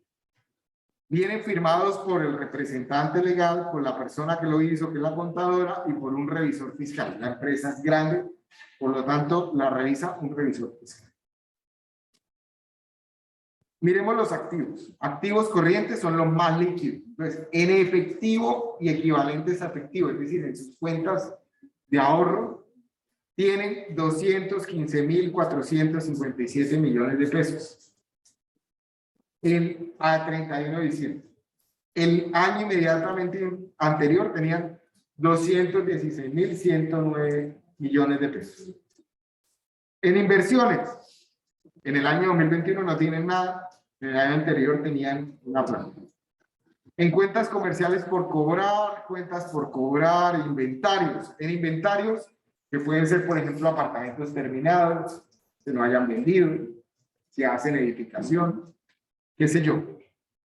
Vienen firmados por el representante legal, por la persona que lo hizo, que es la contadora, y por un revisor fiscal. La empresa es grande, por lo tanto, la revisa un revisor fiscal. Miremos los activos. Activos corrientes son los más líquidos. Entonces, en efectivo y equivalentes a efectivo, es decir, en sus cuentas de ahorro, tienen 215.457 millones de pesos. A 31 de diciembre. El año inmediatamente anterior tenían 216.109 millones de pesos. En inversiones, en el año 2021 no tienen nada, en el año anterior tenían una plata. En cuentas comerciales por cobrar, cuentas por cobrar, inventarios. En inventarios, que pueden ser, por ejemplo, apartamentos terminados, que no hayan vendido, que hacen edificación, qué sé yo.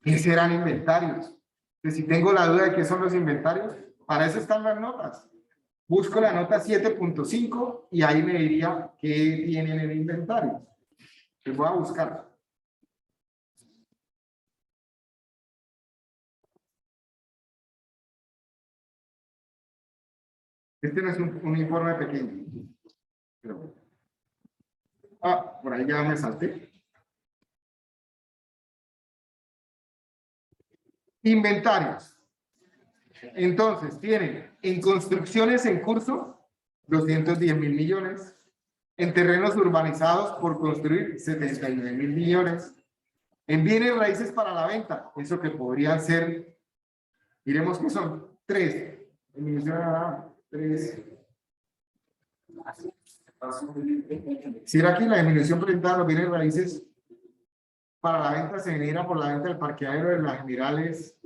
¿Qué serán inventarios? Entonces, si tengo la duda de qué son los inventarios, para eso están las notas. Busco la nota 7.5 y ahí me diría qué tienen en el inventario. Les voy a buscar. Este no es un informe pequeño. Pero... por ahí ya me salté. Inventarios. Entonces, tienen en construcciones en curso 210.000 millones, en terrenos urbanizados por construir 79.000 millones, en bienes raíces para la venta, eso que podrían ser, diremos que son tres. Si era aquí la disminución presentada a los bienes raíces para la venta se genera por la venta del parqueadero de las generales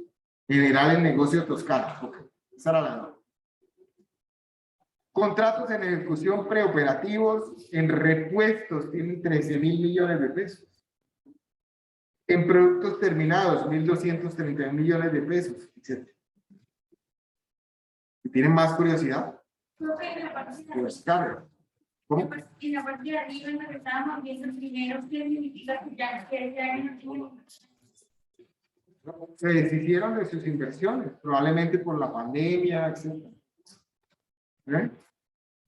negocio toscano. Esa era la nota. Contratos en ejecución preoperativos, en repuestos tienen 13.000 millones de pesos. En productos terminados, 1.231 millones de pesos, etc. Si tienen más curiosidad, pues carga. ¿Cómo? En la parte de arriba, en la que estábamos viendo primero, ¿qué significa que ya no? Se deshicieron de sus inversiones, probablemente por la pandemia, etc.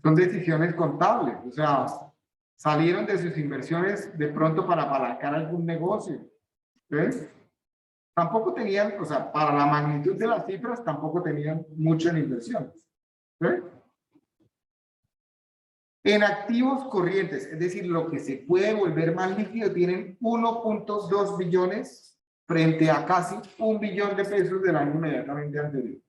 Son decisiones contables, o sea, salieron de sus inversiones de pronto para apalancar algún negocio. Tampoco tenían, o sea, para la magnitud de las cifras, tampoco tenían mucho en inversiones. En activos corrientes, es decir, lo que se puede volver más líquido, tienen 1.2 billones frente a casi 1 billón de pesos del año inmediatamente anterior.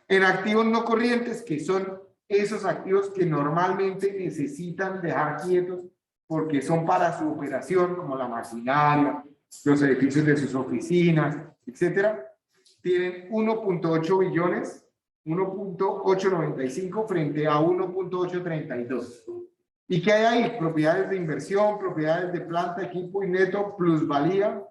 En activos no corrientes, que son esos activos que normalmente necesitan dejar quietos porque son para su operación, como la maquinaria, los edificios de sus oficinas, etcétera, tienen 1.8 billones, 1.895 frente a 1.832. ¿Y qué hay ahí? Propiedades de inversión, propiedades de planta, equipo y neto, plusvalía,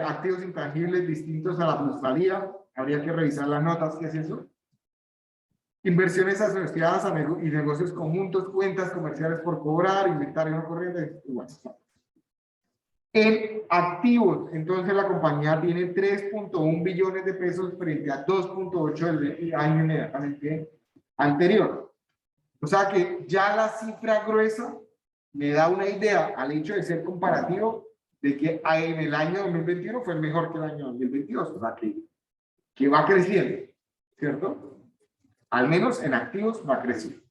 activos intangibles distintos a la plusvalía. Habría que revisar las notas, ¿qué es eso? Inversiones asociadas a y negocios conjuntos, cuentas comerciales por cobrar, inventario no corriente, igual. En activos, entonces la compañía tiene 3.1 billones de pesos frente a 2.8 del año inmediatamente anterior. O sea que ya la cifra gruesa me da una idea al hecho de ser comparativo de que en el año 2021 fue mejor que el año 2022. O sea que va creciendo, ¿cierto? Al menos en activos va creciendo.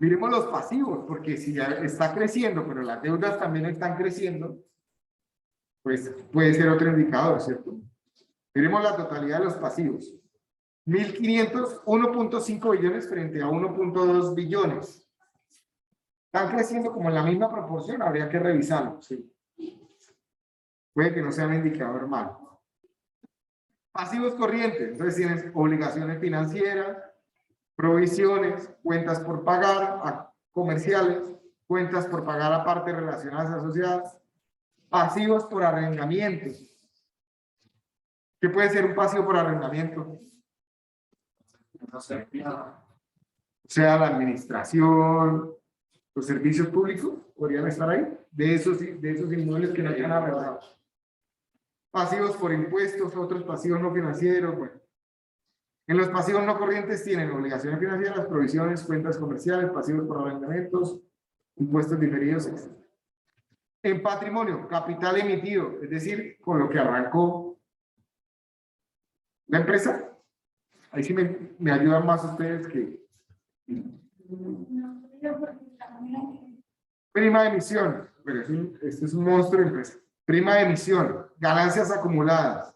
Miremos los pasivos, porque si ya está creciendo, pero las deudas también están creciendo, pues puede ser otro indicador, ¿cierto? Miremos la totalidad de los pasivos. 1.500, 1.5 billones frente a 1.2 billones. Están creciendo como en la misma proporción, habría que revisarlo, ¿sí? Puede que no sea un indicador malo. Pasivos corrientes, entonces tienes obligaciones financieras, provisiones, cuentas por pagar, comerciales, cuentas por pagar aparte relacionadas asociadas, pasivos por arrendamiento. ¿Qué puede ser un pasivo por arrendamiento? No sé, nada. O sea, la administración, los servicios públicos podrían estar ahí, de esos inmuebles que no están arrendados. Pasivos por impuestos, otros pasivos no financieros. Bueno. En los pasivos no corrientes tienen obligaciones financieras, provisiones, cuentas comerciales, pasivos por arrendamientos, impuestos diferidos, etc. En patrimonio, capital emitido, es decir, con lo que arrancó la empresa. Ahí sí me ayudan más ustedes que... Prima de emisión, pero este es un monstruo de empresa. Prima de emisión, ganancias acumuladas,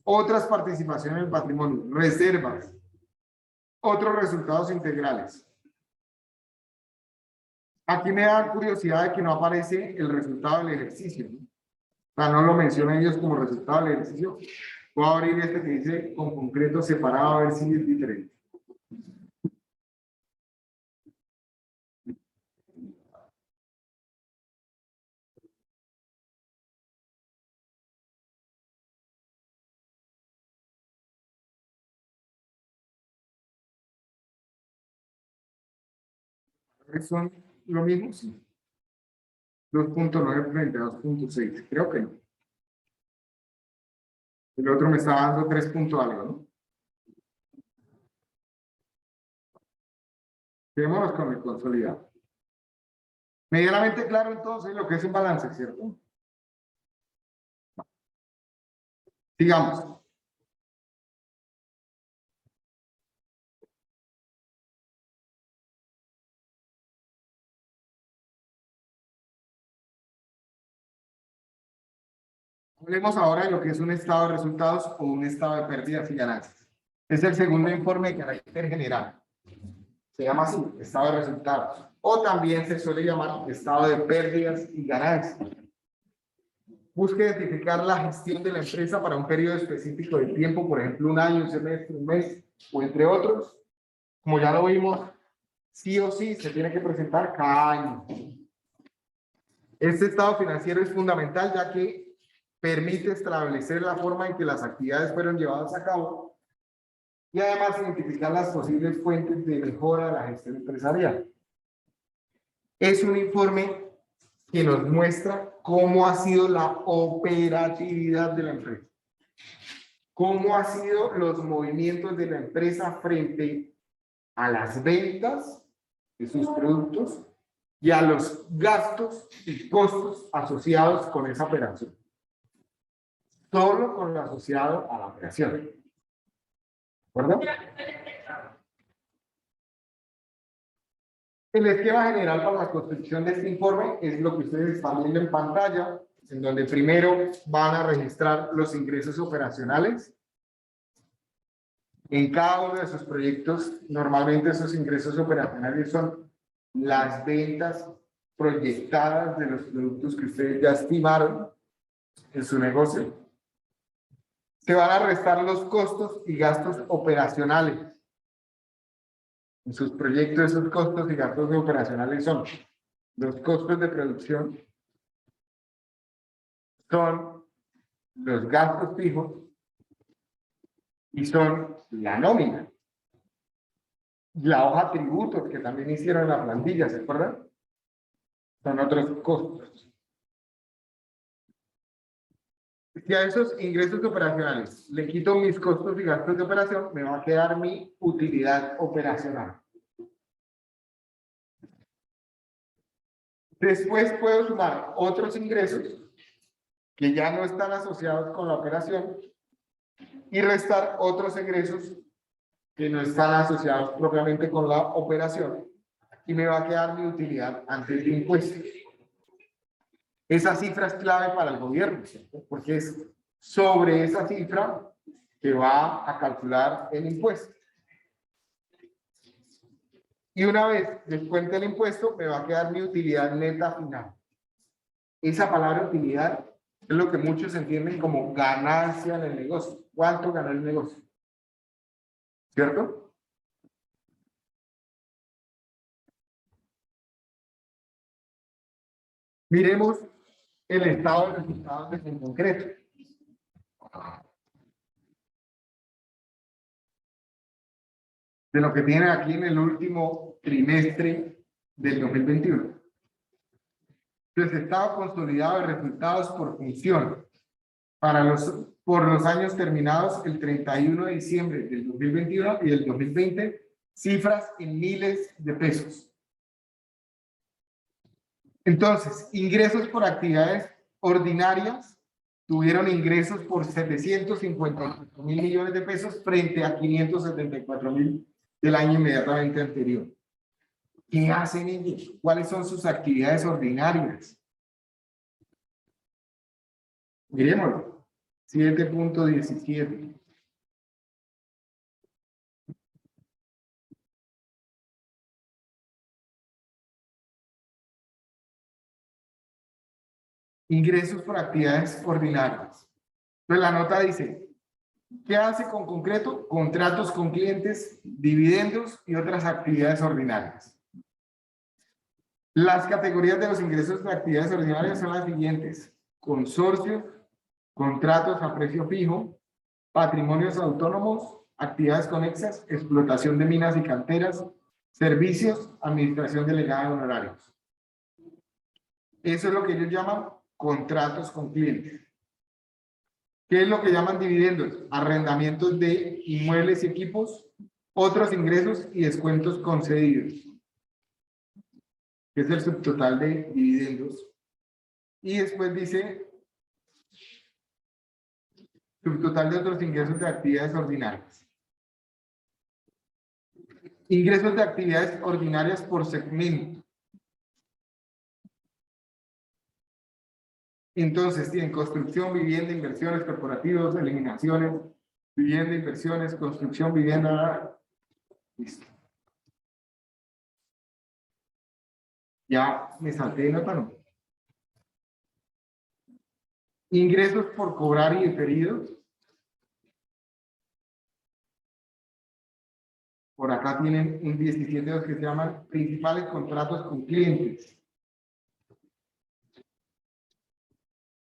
otras participaciones en el patrimonio, reservas, otros resultados integrales. Aquí me da curiosidad de que no aparece el resultado del ejercicio, ¿no? O sea, no lo mencionan ellos como resultado del ejercicio. Voy a abrir este que dice con concreto separado a ver si es diferente. ¿Son lo mismo? Sí. 2.9 frente a 2.6. Creo que no. El otro me está dando 3 puntos algo, ¿no? Quedémonos con el consolidado. Medianamente claro entonces lo que es un balance, ¿cierto? Sigamos. Hablemos ahora de lo que es un estado de resultados o un estado de pérdidas y ganancias. Es el segundo informe de carácter general. Se llama así, estado de resultados. O también se suele llamar estado de pérdidas y ganancias. Busca identificar la gestión de la empresa para un periodo específico de tiempo, por ejemplo, un año, un semestre, un mes, o entre otros. Como ya lo vimos, sí o sí se tiene que presentar cada año. Este estado financiero es fundamental ya que permite establecer la forma en que las actividades fueron llevadas a cabo y además identificar las posibles fuentes de mejora de la gestión empresarial. Es un informe que nos muestra cómo ha sido la operatividad de la empresa, cómo han sido los movimientos de la empresa frente a las ventas de sus productos y a los gastos y costos asociados con esa operación. Solo con lo asociado a la operación. ¿De acuerdo? El esquema general para la construcción de este informe es lo que ustedes están viendo en pantalla, en donde primero van a registrar los ingresos operacionales. En cada uno de sus proyectos, normalmente esos ingresos operacionales son las ventas proyectadas de los productos que ustedes ya estimaron en su negocio. Se van a restar los costos y gastos operacionales. En sus proyectos, esos costos y gastos operacionales son los costos de producción, son los gastos fijos y son la nómina. La hoja tributos que también hicieron en la plantilla, ¿se acuerdan? Son otros costos. Si a esos ingresos operacionales le quito mis costos y gastos de operación, me va a quedar mi utilidad operacional. Después puedo sumar otros ingresos que ya no están asociados con la operación y restar otros ingresos que no están asociados propiamente con la operación y me va a quedar mi utilidad antes de impuestos. Esa cifra es clave para el gobierno, ¿cierto? Porque es sobre esa cifra que va a calcular el impuesto. Y una vez descuente el impuesto, me va a quedar mi utilidad neta final. Esa palabra utilidad es lo que muchos entienden como ganancia en el negocio. ¿Cuánto ganó el negocio? ¿Cierto? Miremos el estado de resultados en concreto. De lo que tienen aquí en el último trimestre del 2021. Entonces, estado consolidado de resultados por función por los años terminados el 31 de diciembre del 2021 y del 2020, cifras en miles de pesos. Entonces, ingresos por actividades ordinarias tuvieron ingresos por 754 mil millones de pesos frente a 574 mil del año inmediatamente anterior. ¿Qué hacen ellos? ¿Cuáles son sus actividades ordinarias? Miremoslo. 7.17. Ingresos por actividades ordinarias. Entonces la nota dice, ¿qué hace con concreto? Contratos con clientes, dividendos y otras actividades ordinarias. Las categorías de los ingresos de actividades ordinarias son las siguientes: consorcios, contratos a precio fijo, patrimonios autónomos, actividades conexas, explotación de minas y canteras, servicios, administración delegada de honorarios. Eso es lo que ellos llaman contratos con clientes. ¿Qué es lo que llaman dividendos? Arrendamientos de inmuebles y equipos, otros ingresos y descuentos concedidos, que es el subtotal de dividendos. Y después dice subtotal de otros ingresos de actividades ordinarias. Ingresos de actividades ordinarias por segmento. Entonces tienen construcción, vivienda, inversiones, corporativos, eliminaciones, vivienda, inversiones, construcción, vivienda. Listo. Ya me salté de nota, ¿no? Ingresos por cobrar y diferidos. Por acá tienen un 17 que se llaman principales contratos con clientes.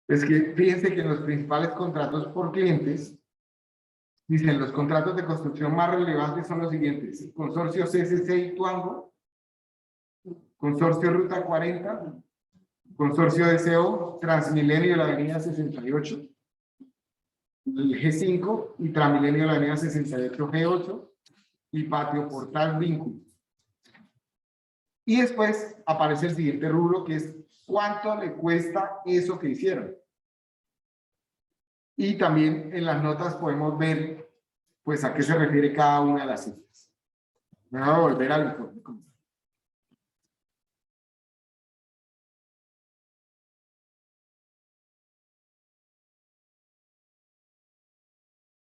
Es que fíjense que los principales contratos por clientes, dicen, los contratos de construcción más relevantes son los siguientes: Consorcio CCC y Tuango, Consorcio Ruta 40, Consorcio DCO, Transmilenio de la Avenida 68, el G5 y Transmilenio de la Avenida 68 G8 y Patio Portal Vínculo. Y después aparece el siguiente rubro, que es cuánto le cuesta eso que hicieron. Y también en las notas podemos ver pues a qué se refiere cada una de las cifras. Me voy a volver al informe.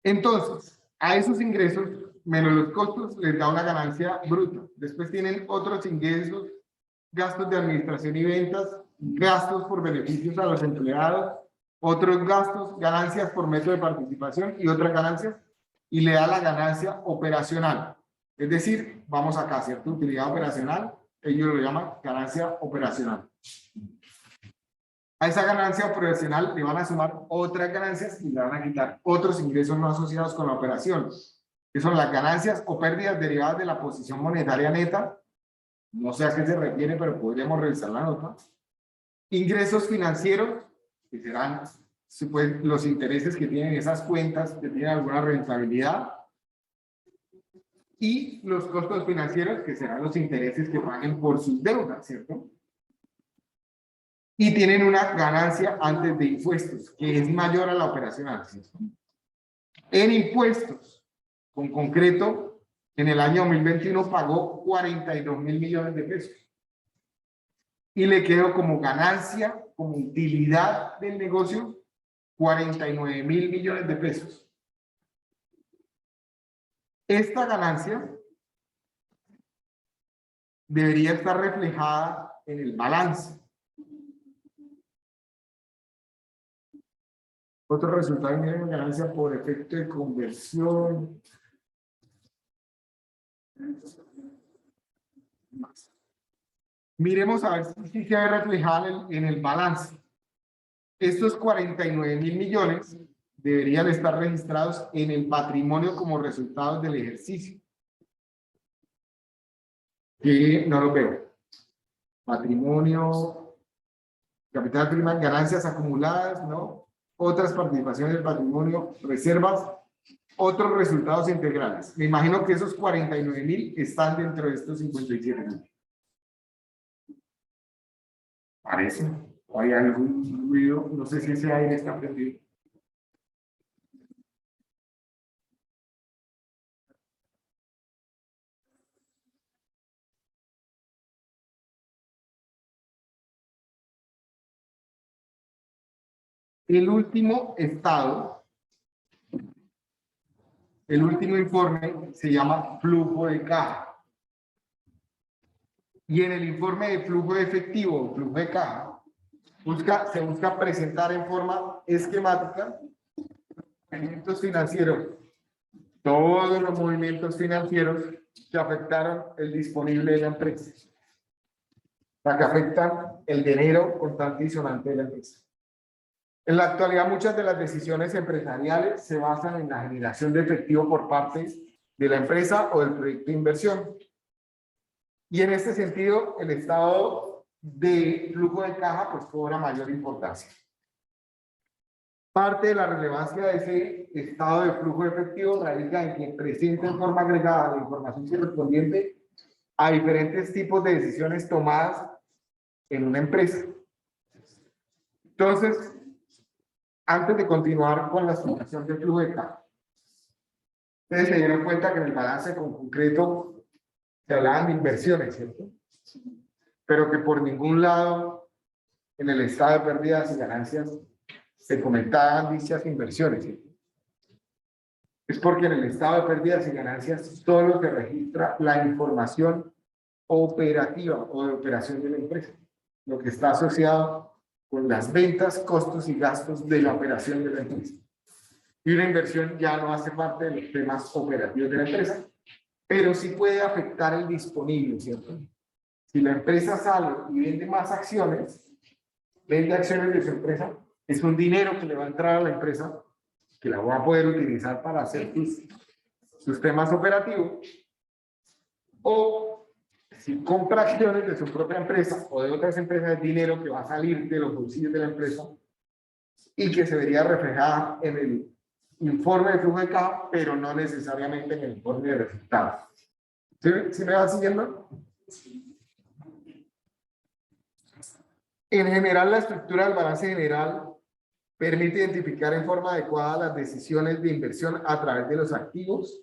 Entonces, a esos ingresos, menos los costos, les da una ganancia bruta. Después tienen otros ingresos, gastos de administración y ventas, gastos por beneficios a los empleados, otros gastos, ganancias por método de participación y otras ganancias, y le da la ganancia operacional. Es decir, vamos acá, ¿cierto? Utilidad operacional, ellos lo llaman ganancia operacional. A esa ganancia operacional le van a sumar otras ganancias y le van a quitar otros ingresos no asociados con la operación, que son las ganancias o pérdidas derivadas de la posición monetaria neta. No sé a qué se refiere, pero podríamos revisar la nota. Ingresos financieros, que serán pues, los intereses que tienen esas cuentas, que tienen alguna rentabilidad. Y los costos financieros, que serán los intereses que paguen por sus deudas, ¿cierto? Y tienen una ganancia antes de impuestos, que es mayor a la operacional, ¿cierto? En impuestos, con concreto, En el año 2021 pagó 42.000 millones de pesos. Y le quedó como ganancia, como utilidad del negocio, 49.000 millones de pesos. Esta ganancia debería estar reflejada en el balance. Otro resultado, miren, ganancia por efecto de conversión. Miremos a ver si se ve reflejada en el balance. Estos 49.000 millones deberían estar registrados en el patrimonio como resultados del ejercicio. Y no lo veo. Patrimonio, capital prima, ganancias acumuladas, ¿no? Otras participaciones del patrimonio, reservas, otros resultados integrales. Me imagino que esos 49.000 están dentro de estos 57.000. Parece. ¿O hay algún ruido? No sé si ese aire está prendido. El último estado, el último informe se llama flujo de caja. Y en el informe de flujo de efectivo, flujo de caja, se busca presentar en forma esquemática movimientos financieros, todos los movimientos financieros que afectaron el disponible de la empresa, que afectan el dinero constante y sonante de la empresa. En la actualidad, muchas de las decisiones empresariales se basan en la generación de efectivo por parte de la empresa o del proyecto de inversión. Y en este sentido, el estado de flujo de caja pues cobra mayor importancia. Parte de la relevancia de ese estado de flujo de efectivo radica en que presenta en forma agregada la información correspondiente a diferentes tipos de decisiones tomadas en una empresa. Entonces, antes de continuar con la explicación del flujo de caja, ustedes se dieron cuenta que en el balance con concreto se hablaban de inversiones, ¿cierto? Pero que por ningún lado en el estado de pérdidas y ganancias se comentaban dichas inversiones, ¿cierto? Es porque en el estado de pérdidas y ganancias solo se registra la información operativa o de operación de la empresa, lo que está asociado con las ventas, costos y gastos de la operación de la empresa. Y una inversión ya no hace parte de los temas operativos de la empresa, pero sí puede afectar el disponible, ¿cierto? Si la empresa sale y vende más acciones, vende acciones de su empresa, es un dinero que le va a entrar a la empresa, que la va a poder utilizar para hacer sus temas operativos, o si compra acciones de su propia empresa o de otras empresas, es dinero que va a salir de los bolsillos de la empresa y que se vería reflejada en el informe de flujo de caja, pero no necesariamente en el informe de resultados. ¿Sí me va siguiendo? En general, la estructura del balance general permite identificar en forma adecuada las decisiones de inversión a través de los activos.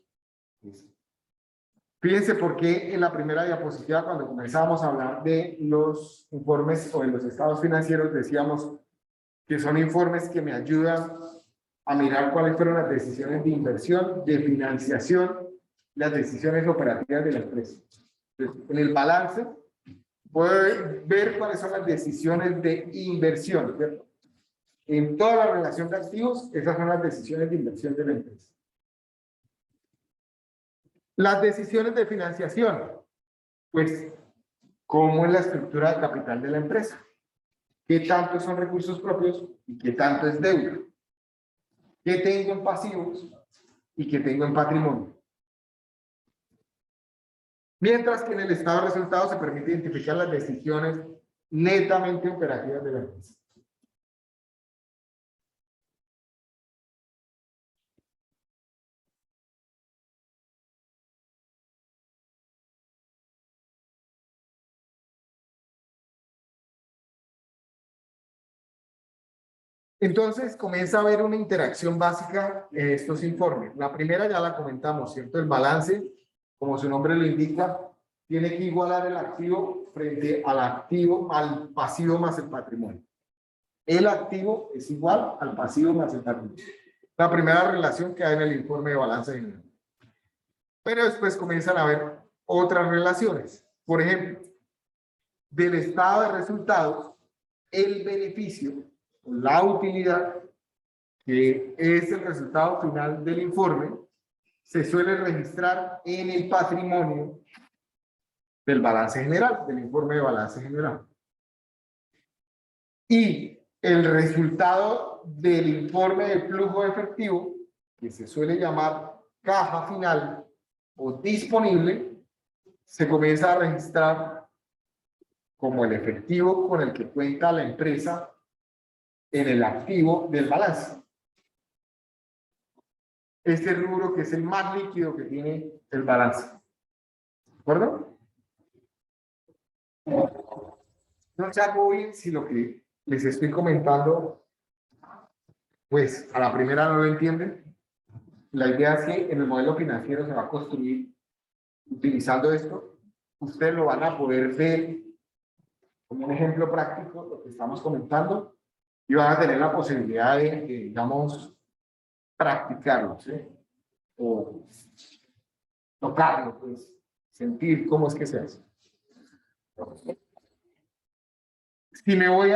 Fíjense por qué en la primera diapositiva, cuando comenzamos a hablar de los informes o de los estados financieros, decíamos que son informes que me ayudan a mirar cuáles fueron las decisiones de inversión, de financiación, las decisiones operativas de la empresa. Entonces, en el balance, puede ver cuáles son las decisiones de inversión, ¿cierto? En toda la relación de activos, esas son las decisiones de inversión de la empresa. Las decisiones de financiación, pues, ¿cómo es la estructura de capital de la empresa? ¿Qué tanto son recursos propios y qué tanto es deuda? ¿Qué tengo en pasivos y qué tengo en patrimonio? Mientras que en el estado de resultados se permite identificar las decisiones netamente operativas de la empresa. Entonces comienza a haber una interacción básica en estos informes. La primera ya la comentamos, ¿cierto? El balance como su nombre lo indica, tiene que igualar el activo frente al activo, al pasivo más el patrimonio. El activo es igual al pasivo más el patrimonio. La primera relación que hay en el informe de balance general. Pero después comienzan a haber otras relaciones. Por ejemplo, del estado de resultados, el beneficio o la utilidad, que es el resultado final del informe, se suele registrar en el patrimonio del balance general, del informe de balance general. Y el resultado del informe de flujo efectivo, que se suele llamar caja final o disponible, se comienza a registrar como el efectivo con el que cuenta la empresa en el activo del balance. Este rubro que es el más líquido que tiene el balance. ¿De acuerdo? No se hago bien si lo que les estoy comentando, pues a la primera no lo entienden. La idea es que en el modelo financiero se va a construir utilizando esto. Ustedes lo van a poder ver como un ejemplo práctico, lo que estamos comentando, y van a tener la posibilidad de digamos, practicarlo, ¿sí? O tocarlo, pues, sentir cómo es que se hace. Si me voy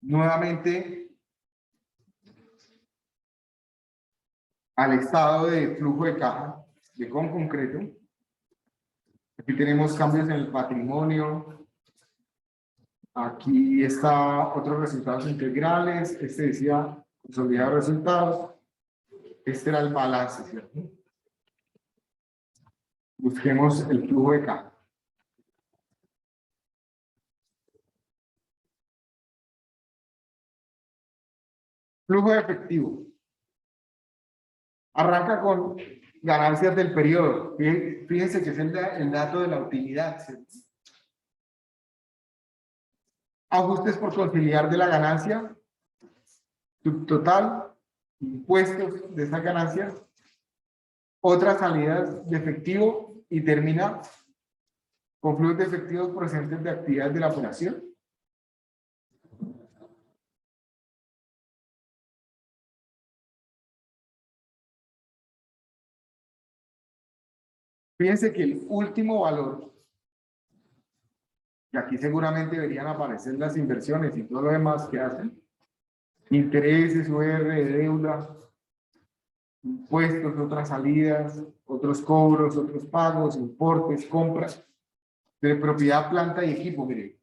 nuevamente al estado de flujo de caja, de con concreto, aquí tenemos cambios en el patrimonio, aquí está otros resultados integrales, este decía consolidado de resultados, este era el balance, ¿cierto? Busquemos el flujo de caja. Flujo de efectivo. Arranca con ganancias del periodo. Fíjense que es el dato de la utilidad, ¿cierto? Ajustes por conciliar de la ganancia, subtotal, impuestos de esa ganancia, otras salidas de efectivo y termina con flujos de efectivos procedentes de actividades de la operación. Fíjense que el último valor, y aquí seguramente deberían aparecer las inversiones y todo lo demás que hacen, intereses, UR de deuda, impuestos, otras salidas, otros cobros, otros pagos, importes, compras de propiedad, planta y equipo. Mire,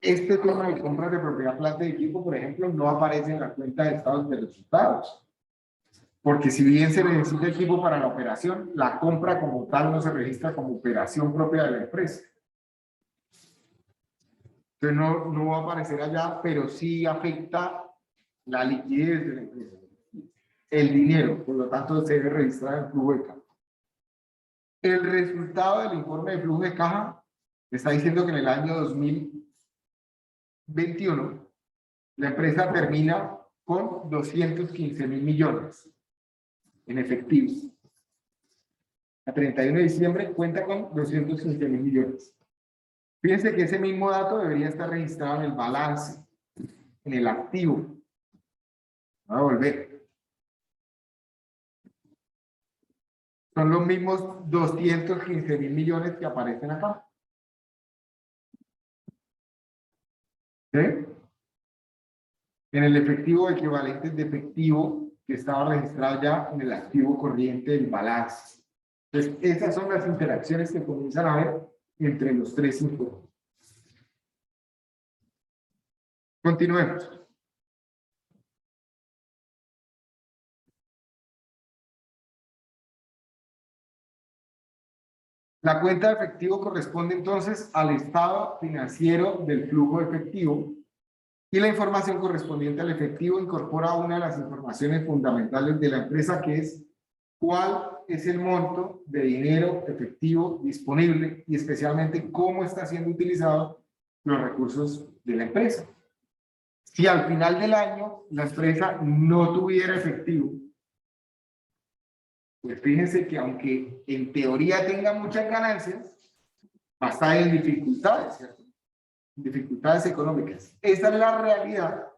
este tema de compras de propiedad, planta y equipo, por ejemplo, no aparece en la cuenta de estados de resultados. Porque si bien se necesita equipo para la operación, la compra como tal no se registra como operación propia de la empresa. Entonces no va a aparecer allá, pero sí afecta la liquidez de la empresa. El dinero, por lo tanto, se debe registrar en flujo de caja. El resultado del informe de flujo de caja está diciendo que en el año 2021 la empresa termina con 215.000 millones en efectivo. A 31 de diciembre cuenta con 215.000 millones. Fíjense que ese mismo dato debería estar registrado en el balance, en el activo. Voy a volver. Son los mismos 215.000 millones que aparecen acá. ¿Sí? En el efectivo equivalente de efectivo que estaba registrado ya en el activo corriente del balance. Entonces, esas son las interacciones que comienzan a ver entre los tres informes. Continuemos. La cuenta de efectivo corresponde entonces al estado financiero del flujo de efectivo y la información correspondiente al efectivo incorpora una de las informaciones fundamentales de la empresa, que es cuál es el monto de dinero efectivo disponible y especialmente cómo está siendo utilizado los recursos de la empresa. Si al final del año la empresa no tuviera efectivo, Pues fíjense que aunque en teoría tenga muchas ganancias, va a estar en dificultades, ¿cierto? Dificultades económicas. Esa es la realidad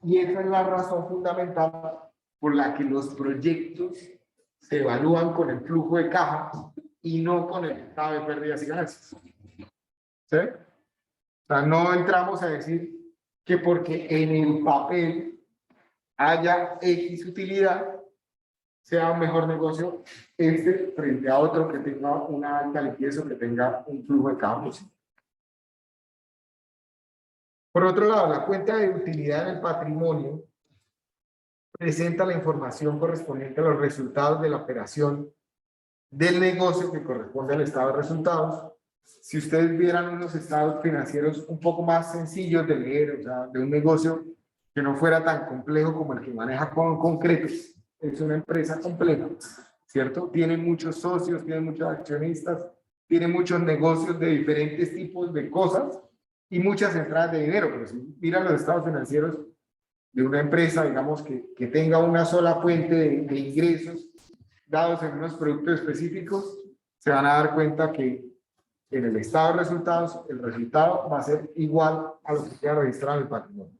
y esa es la razón fundamental por la que los proyectos se evalúan con el flujo de caja y no con el estado de pérdidas y ganancias. ¿Sí? O sea, no entramos a decir que porque en el papel haya X utilidad, sea un mejor negocio este frente a otro que tenga una alta liquidez o que tenga un flujo de caja positivo. Por otro lado, la cuenta de utilidad en el patrimonio presenta la información correspondiente a los resultados de la operación del negocio que corresponde al estado de resultados. Si ustedes vieran unos estados financieros un poco más sencillos de leer, o sea, de un negocio que no fuera tan complejo como el que maneja con concretos, es una empresa compleja, ¿cierto? Tiene muchos socios, tiene muchos accionistas, tiene muchos negocios de diferentes tipos de cosas y muchas entradas de dinero, pero si miran los estados financieros de una empresa, digamos, que tenga una sola fuente de ingresos dados en unos productos específicos, se van a dar cuenta que en el estado de resultados, el resultado va a ser igual a lo que queda registrado en el patrimonio.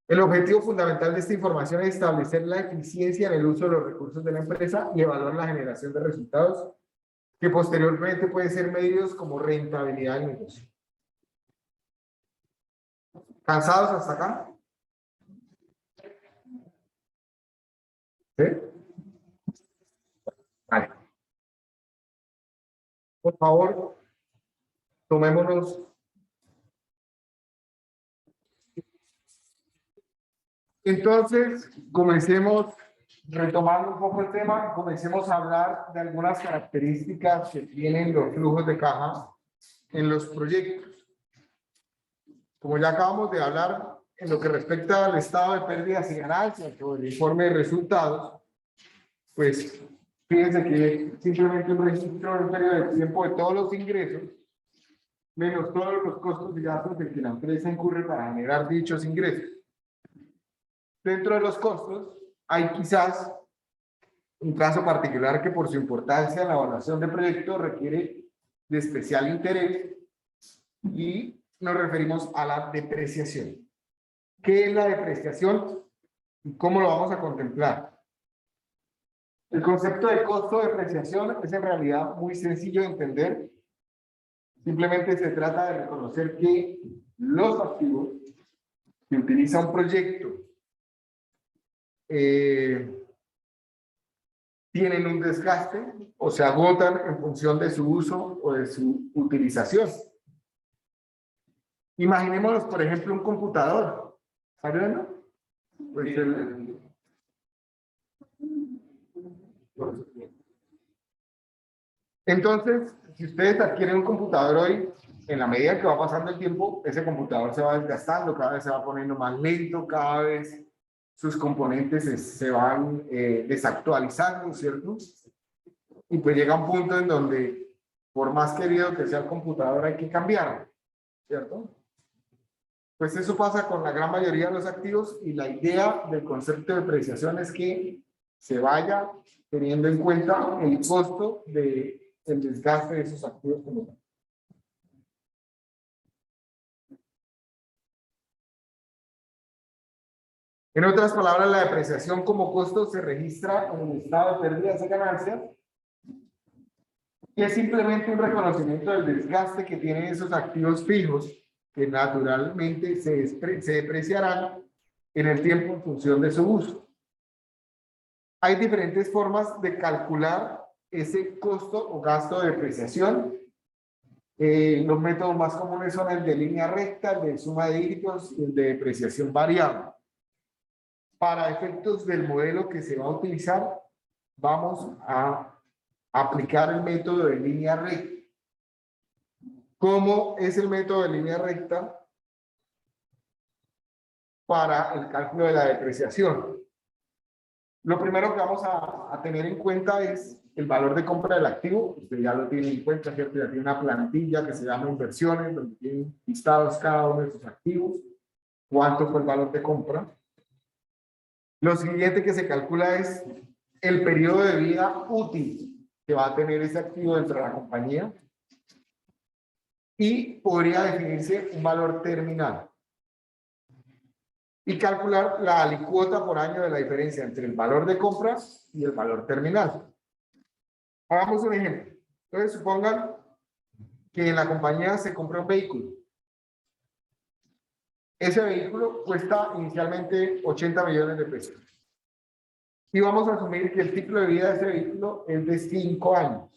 El objetivo fundamental de esta información es establecer la eficiencia en el uso de los recursos de la empresa y evaluar la generación de resultados que posteriormente pueden ser medidos como rentabilidad del negocio. ¿Cansados hasta acá? ¿Sí? Vale. Por favor, tomémonos. Entonces, comencemos, retomando un poco el tema, comencemos a hablar de algunas características que tienen los flujos de caja en los proyectos. Como ya acabamos de hablar, en lo que respecta al estado de pérdidas y ganancias o el informe de resultados, pues fíjense que simplemente un registro en un periodo de tiempo de todos los ingresos, menos todos los costos y gastos de que la empresa incurre para generar dichos ingresos. Dentro de los costos, hay quizás un caso particular que por su importancia en la evaluación de proyecto requiere de especial interés y nos referimos a la depreciación. ¿Qué es la depreciación y cómo lo vamos a contemplar? El concepto de costo de depreciación es en realidad muy sencillo de entender. Simplemente se trata de reconocer que los activos que utiliza un proyecto tienen un desgaste o se agotan en función de su uso o de su utilización. Imaginémonos, por ejemplo, un computador. ¿Saben? Pues entonces, si ustedes adquieren un computador hoy, en la medida que va pasando el tiempo, ese computador se va desgastando, cada vez se va poniendo más lento, cada vez sus componentes se van desactualizando, ¿cierto? Y pues llega un punto en donde, por más querido que sea el computador, hay que cambiarlo, ¿cierto? Pues eso pasa con la gran mayoría de los activos y la idea del concepto de depreciación es que se vaya teniendo en cuenta el costo del desgaste de esos activos como tal. En otras palabras, la depreciación como costo se registra en el estado de pérdidas y ganancias y es simplemente un reconocimiento del desgaste que tienen esos activos fijos que naturalmente se depreciarán en el tiempo en función de su uso. Hay diferentes formas de calcular ese costo o gasto de depreciación. Los métodos más comunes son el de línea recta, el de suma de dígitos y el de depreciación variable. Para efectos del modelo que se va a utilizar, vamos a aplicar el método de línea recta. ¿Cómo es el método de línea recta para el cálculo de la depreciación? Lo primero que vamos a tener en cuenta es el valor de compra del activo. Usted ya lo tiene en cuenta, ¿cierto? Ya tiene una plantilla que se llama inversiones, donde tienen listados cada uno de sus activos. ¿Cuánto fue el valor de compra? Lo siguiente que se calcula es el periodo de vida útil que va a tener ese activo dentro de la compañía y podría definirse un valor terminal. Y calcular la alicuota por año de la diferencia entre el valor de compra y el valor terminal. Hagamos un ejemplo. Entonces, supongan que en la compañía se compra un vehículo. Ese vehículo cuesta inicialmente 80 millones de pesos. Y vamos a asumir que el ciclo de vida de ese vehículo es de 5 años.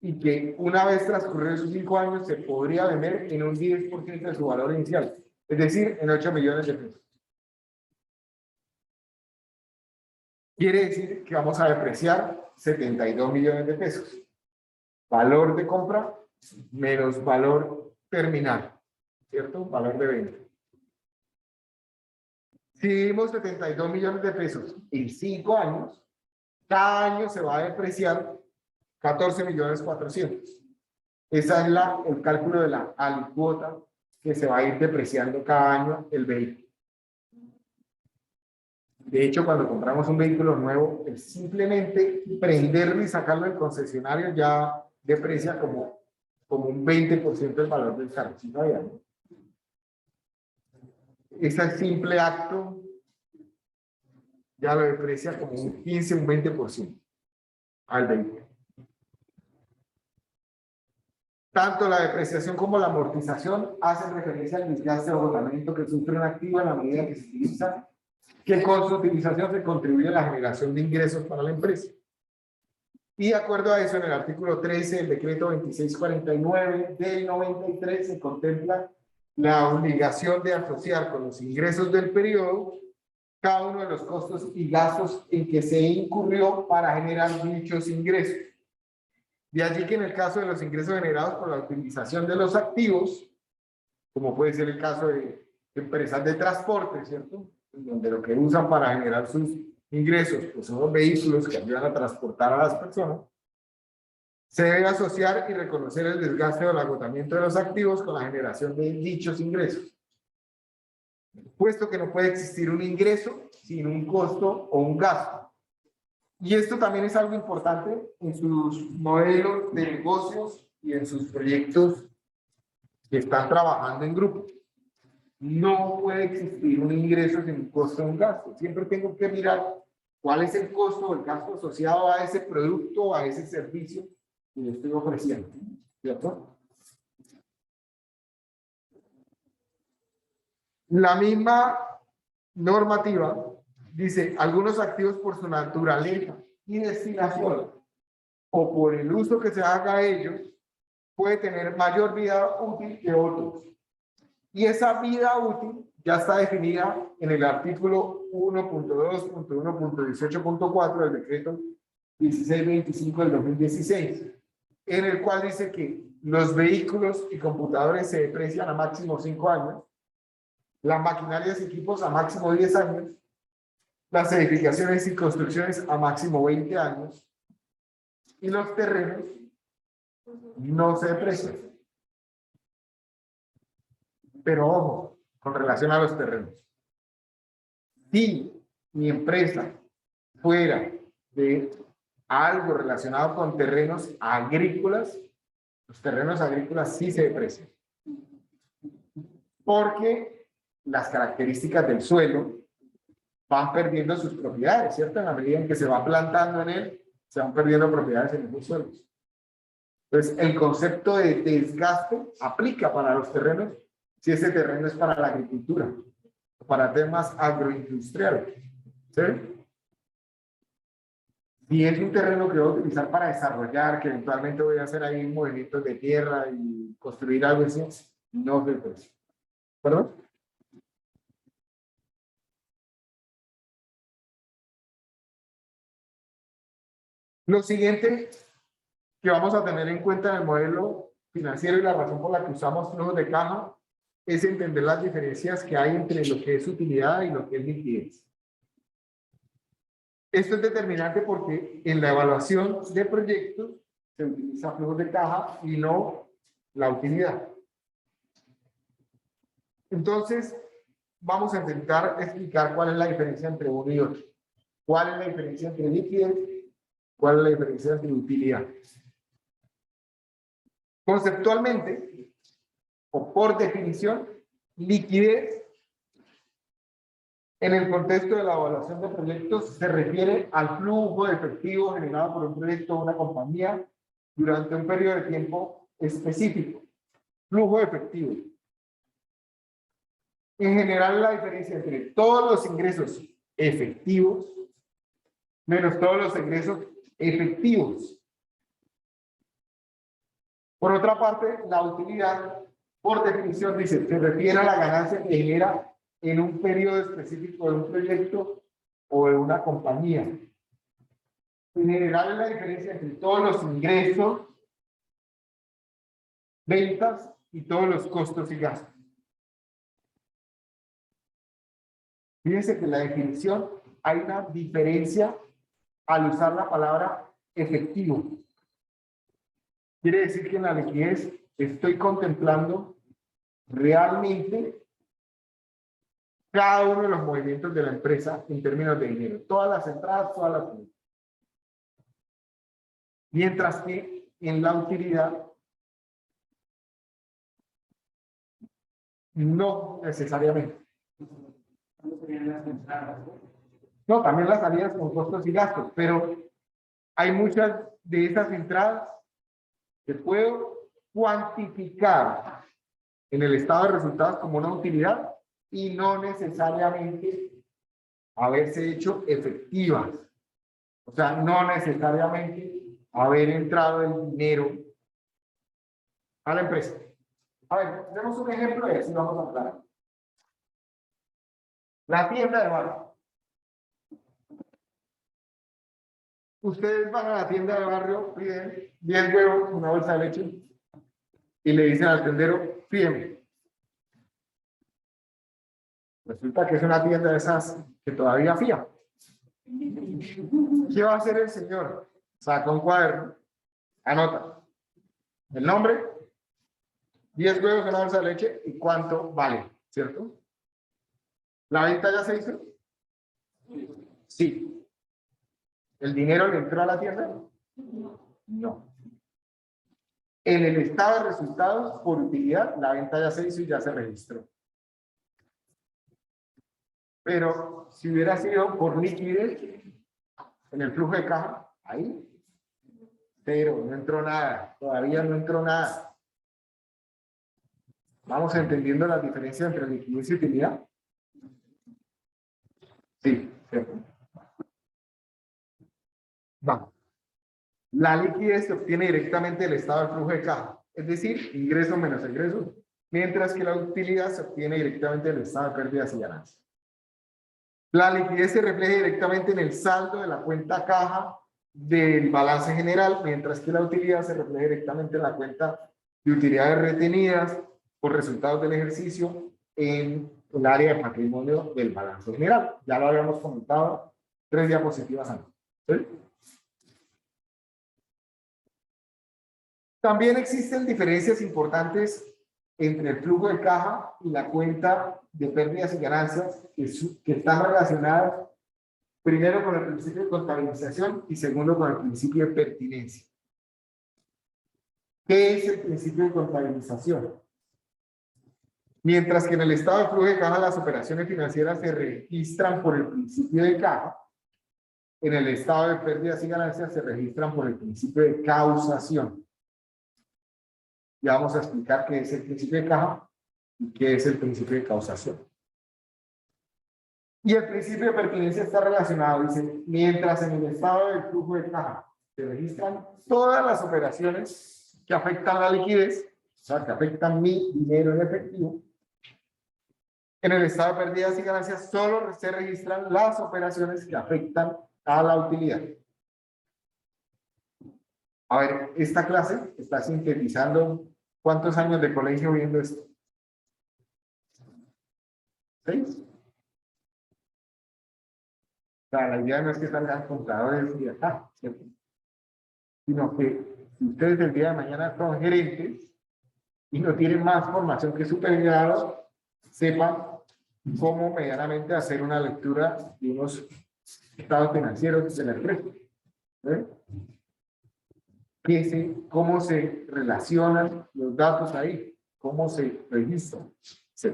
Y que una vez transcurridos esos 5 años se podría vender en un 10% de su valor inicial. Es decir, en 8 millones de pesos. Quiere decir que vamos a depreciar 72 millones de pesos. Valor de compra menos valor terminal, ¿cierto? Valor de venta. Si dividimos 72 millones de pesos en 5 años, cada año se va a depreciar 14 millones 400. Ese es el cálculo de la alicuota que se va a ir depreciando cada año el vehículo. De hecho, cuando compramos un vehículo nuevo, el simplemente prenderlo y sacarlo del concesionario ya deprecia como un 20% del valor del carro. ¿Sí sabía, no? Ese simple acto ya lo deprecia como un 15, un 20% al vehículo. Tanto la depreciación como la amortización hacen referencia al desgaste o agotamiento que sufre un activo en la medida que se utiliza, que con su utilización se contribuye a la generación de ingresos para la empresa. Y de acuerdo a eso, en el artículo 13 del decreto 2649 del 93 se contempla la obligación de asociar con los ingresos del periodo cada uno de los costos y gastos en que se incurrió para generar dichos ingresos. De allí que en el caso de los ingresos generados por la utilización de los activos, como puede ser el caso de empresas de transporte, ¿cierto? Donde lo que usan para generar sus ingresos pues son los vehículos que ayudan a transportar a las personas, se debe asociar y reconocer el desgaste o el agotamiento de los activos con la generación de dichos ingresos, puesto que no puede existir un ingreso sin un costo o un gasto. Y esto también es algo importante en sus modelos de negocios y en sus proyectos que están trabajando en grupo. No puede existir un ingreso sin un costo o un gasto. Siempre tengo que mirar cuál es el costo o el gasto asociado a ese producto o a ese servicio que le estoy ofreciendo. ¿Cierto? La misma normativa dice, algunos activos por su naturaleza y destinación o por el uso que se haga a ellos, puede tener mayor vida útil que otros. Y esa vida útil ya está definida en el artículo 1.2.1.18.4 del decreto 1625 del 2016, en el cual dice que los vehículos y computadores se deprecian a máximo 5 años, las maquinarias y equipos a máximo 10 años, las edificaciones y construcciones a máximo 20 años, y los terrenos no se deprecian. Pero ojo, con relación a los terrenos. Si mi empresa fuera de algo relacionado con terrenos agrícolas, los terrenos agrícolas sí se deprecian. Porque las características del suelo van perdiendo sus propiedades, ¿cierto? En la medida en que se va plantando en él, se van perdiendo propiedades en esos suelos. Entonces, el concepto de desgaste aplica para los terrenos si ese terreno es para la agricultura, para temas agroindustriales, ¿sí? Si es un terreno que voy a utilizar para desarrollar, que eventualmente voy a hacer ahí movimientos de tierra y construir algo así, no se deprecia. ¿Perdón? Lo siguiente que vamos a tener en cuenta en el modelo financiero y la razón por la que usamos flujos de caja es entender las diferencias que hay entre lo que es utilidad y lo que es liquidez. Esto es determinante porque en la evaluación de proyectos se utiliza flujos de caja y no la utilidad. Entonces, vamos a intentar explicar cuál es la diferencia entre uno y otro. ¿Cuál es la diferencia entre liquidez? ¿Cuál es la diferencia entre utilidad? Conceptualmente, o por definición, liquidez en el contexto de la evaluación de proyectos se refiere al flujo de efectivo generado por un proyecto o una compañía durante un periodo de tiempo específico. Flujo de efectivo. En general, la diferencia entre todos los ingresos efectivos menos todos los ingresos efectivos. Por otra parte, la utilidad, por definición, dice, se refiere a la ganancia que genera en un periodo específico de un proyecto o de una compañía. En general, es la diferencia entre todos los ingresos, ventas y todos los costos y gastos. Fíjense que en la definición hay una diferencia al usar la palabra efectivo. Quiere decir que en la liquidez estoy contemplando realmente cada uno de los movimientos de la empresa en términos de dinero. Todas las entradas, todas las salidas. Mientras que en la utilidad no necesariamente. No, también las salidas con costos y gastos, pero hay muchas de esas entradas que puedo cuantificar en el estado de resultados como una utilidad y no necesariamente haberse hecho efectivas. O sea, no necesariamente haber entrado el dinero a la empresa. A ver, tenemos un ejemplo y así vamos a hablar. La tienda de barrio. Ustedes van a la tienda de barrio, piden 10 huevos, una bolsa de leche y le dicen al tendero, pídeme. Resulta que es una tienda de esas que todavía fía. ¿Qué va a hacer el señor? Saca un cuaderno, anota el nombre, 10 huevos, una bolsa de leche y cuánto vale, ¿cierto? ¿La venta ya se hizo? Sí. ¿El dinero le entró a la tienda? No. En el estado de resultados, por utilidad, la venta ya se hizo y ya se registró. Pero si hubiera sido por liquidez, en el flujo de caja, ahí, cero, no entró nada, todavía no entró nada. ¿Vamos entendiendo la diferencia entre liquidez y utilidad? Sí, cierto. Vamos. La liquidez se obtiene directamente del estado del flujo de caja, es decir, ingresos menos egresos, mientras que la utilidad se obtiene directamente del estado de pérdidas y ganancias. La liquidez se refleja directamente en el saldo de la cuenta caja del balance general, mientras que la utilidad se refleja directamente en la cuenta de utilidades retenidas por resultados del ejercicio en el área de patrimonio del balance general. Ya lo habíamos comentado 3 diapositivas antes. ¿Sí? También existen diferencias importantes entre el flujo de caja y la cuenta de pérdidas y ganancias que están relacionadas primero con el principio de contabilización y segundo con el principio de pertinencia. ¿Qué es el principio de contabilización? Mientras que en el estado de flujo de caja las operaciones financieras se registran por el principio de caja, en el estado de pérdidas y ganancias se registran por el principio de causación. Ya vamos a explicar qué es el principio de caja y qué es el principio de causación. Y el principio de pertinencia está relacionado, dice, mientras en el estado del flujo de caja se registran todas las operaciones que afectan la liquidez, o sea, que afectan mi dinero en efectivo, en el estado de pérdidas y ganancias solo se registran las operaciones que afectan a la utilidad. A ver, esta clase está sintetizando ¿cuántos años de colegio viendo esto? 6. O sea, la idea no es que salgan contadores y acá, ¿cierto? Sino que si ustedes el día de mañana son gerentes y no tienen más formación que supervisados, sepan cómo medianamente hacer una lectura de unos estados financieros de la empresa. ¿Cómo se relacionan los datos ahí? ¿Cómo se registran? Sí.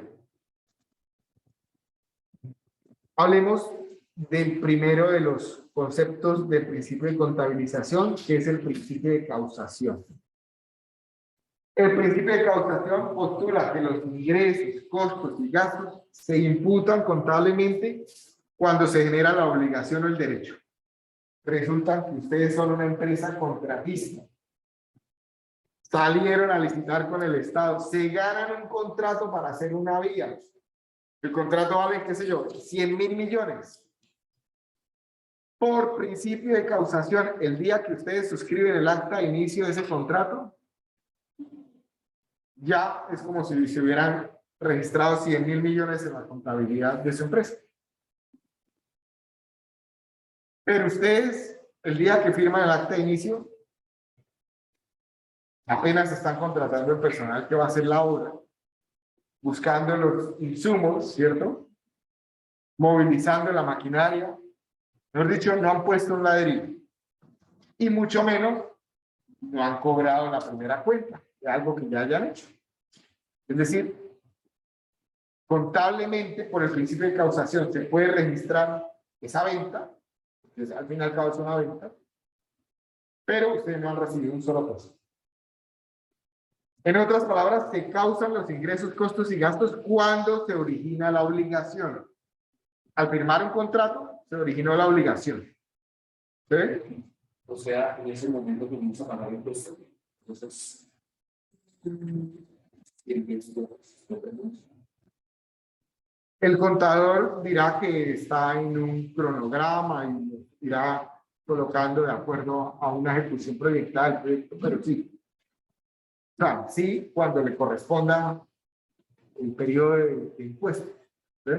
Hablemos del primero de los conceptos del principio de contabilización, que es el principio de causación. El principio de causación postula que los ingresos, costos y gastos se imputan contablemente cuando se genera la obligación o el derecho. Resulta que ustedes son una empresa contratista. Salieron a licitar con el Estado, se ganan un contrato para hacer una vía. El contrato vale, qué sé yo, 100.000 millones. Por principio de causación, el día que ustedes suscriben el acta de inicio de ese contrato, ya es como si se hubieran registrado 100.000 millones en la contabilidad de su empresa. Pero ustedes, el día que firman el acta de inicio, apenas están contratando el personal que va a hacer la obra, buscando los insumos, ¿cierto? Movilizando la maquinaria. Mejor dicho, no han puesto un ladrillo. Y mucho menos no han cobrado la primera cuenta de algo que ya hayan hecho. Es decir, contablemente, por el principio de causación, se puede registrar esa venta, que al fin y al cabo es una venta, pero ustedes no han recibido un solo peso. En otras palabras, se causan los ingresos, costos y gastos cuando se origina la obligación. Al firmar un contrato, se originó la obligación. ¿Sí? O sea, en ese momento que vamos a pagar impuestos. Entonces, el contador dirá que está en un cronograma y irá colocando de acuerdo a una ejecución proyectada del proyecto, pero sí. O sea, sí, cuando le corresponda el periodo de impuestos. ¿Sí?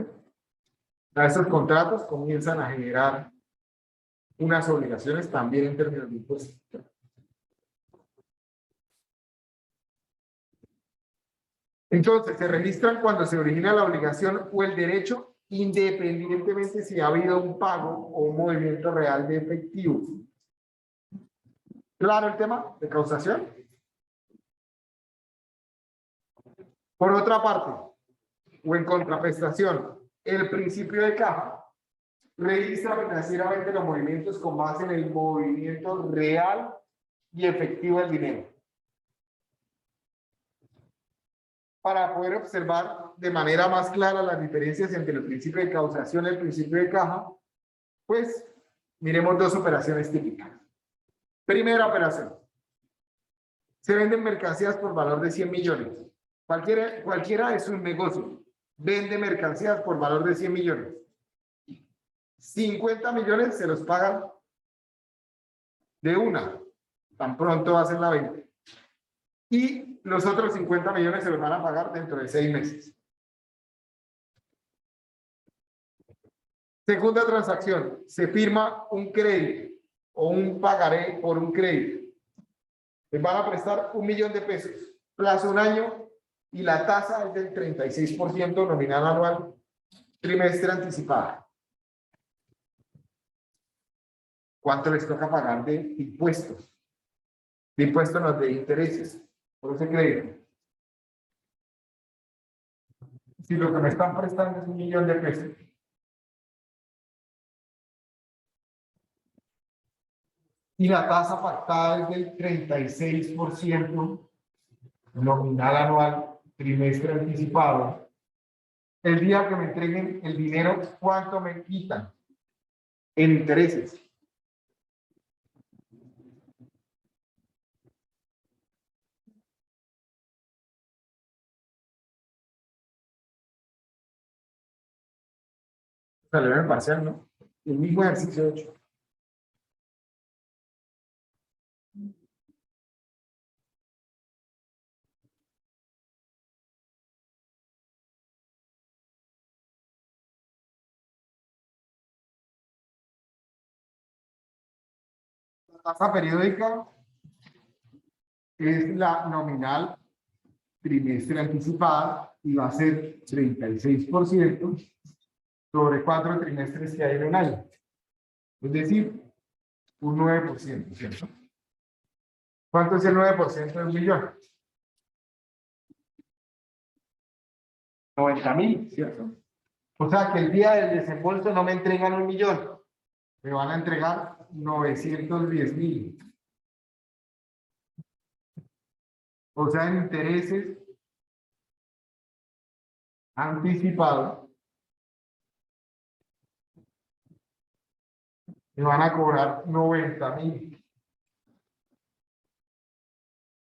Esos contratos comienzan a generar unas obligaciones también en términos de impuestos. Entonces, se registran cuando se origina la obligación o el derecho, independientemente si ha habido un pago o un movimiento real de efectivo. ¿Claro el tema de causación? Por otra parte, o en contraprestación, el principio de caja registra financieramente los movimientos con base en el movimiento real y efectivo del dinero. Para poder observar de manera más clara las diferencias entre el principio de causación y el principio de caja, pues miremos dos operaciones típicas. Primera operación. Se venden mercancías por valor de 100 millones. Cualquiera de sus negocios vende mercancías por valor de 100 millones. 50 millones se los pagan de una, tan pronto hacen la venta. Y los otros 50 millones se los van a pagar dentro de 6 meses. Segunda transacción, se firma un crédito o un pagaré por un crédito. Les van a prestar 1 millón de pesos, plazo 1 año, y la tasa es del 36% nominal anual, trimestre anticipado. ¿Cuánto les toca pagar de impuestos? De impuestos no, de intereses por ese crédito. Si lo que me están prestando es 1 millón de pesos, y la tasa pactada es del 36% nominal anual, trimestre anticipado, el día que me entreguen el dinero, ¿cuánto me quitan en intereses? Salió en el parcial, ¿no? El mismo ejercicio 8. La tasa periódica es la nominal trimestre anticipada y va a ser 36% sobre 4 trimestres que hay en un año. Es decir, un 9%, ¿cierto? ¿Cuánto es el 9% de 1.000.000? 90.000, ¿cierto? O sea que el día del desembolso no me entregan 1.000.000, me van a entregar 910.000. O sea, en intereses anticipados me van a cobrar 90.000.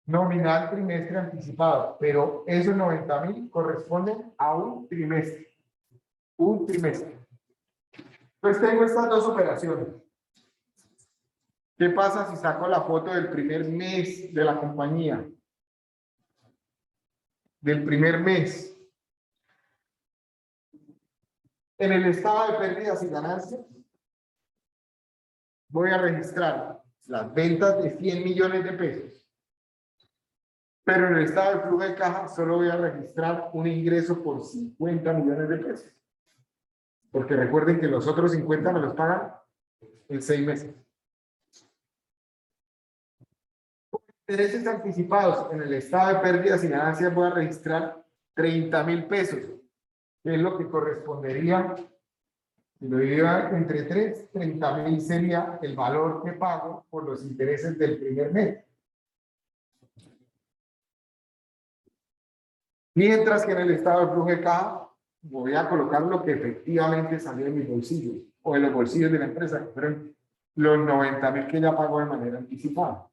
Nominal trimestre anticipado, pero esos 90.000 corresponden a un trimestre. Un trimestre. Pues tengo estas dos operaciones. ¿Qué pasa si saco la foto del primer mes de la compañía? Del primer mes. En el estado de pérdidas y ganancias, voy a registrar las ventas de 100 millones de pesos. Pero en el estado de flujo de caja solo voy a registrar un ingreso por 50 millones de pesos. Porque recuerden que los otros 50 me los pagan en 6 meses. Intereses anticipados en el estado de pérdidas y ganancias voy a registrar 30.000 pesos, que es lo que correspondería, si lo divido entre 3, 30.000 sería el valor que pago por los intereses del primer mes. Mientras que en el estado de flujo de caja voy a colocar lo que efectivamente salió de mis bolsillos o de los bolsillos de la empresa, que fueron los 90.000 que ya pagó de manera anticipada.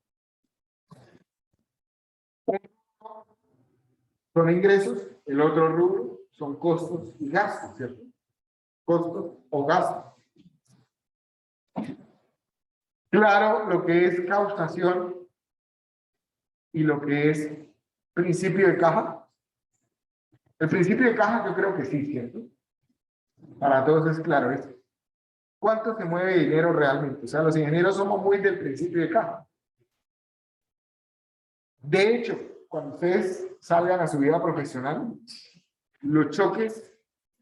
Son ingresos, el otro rubro son costos y gastos, ¿cierto? Costos o gastos. Claro, lo que es causación y lo que es principio de caja. El principio de caja yo creo que sí, ¿cierto? Para todos es claro eso. ¿Cuánto se mueve dinero realmente? O sea, los ingenieros somos muy del principio de caja. De hecho, cuando ustedes salgan a su vida profesional, los choques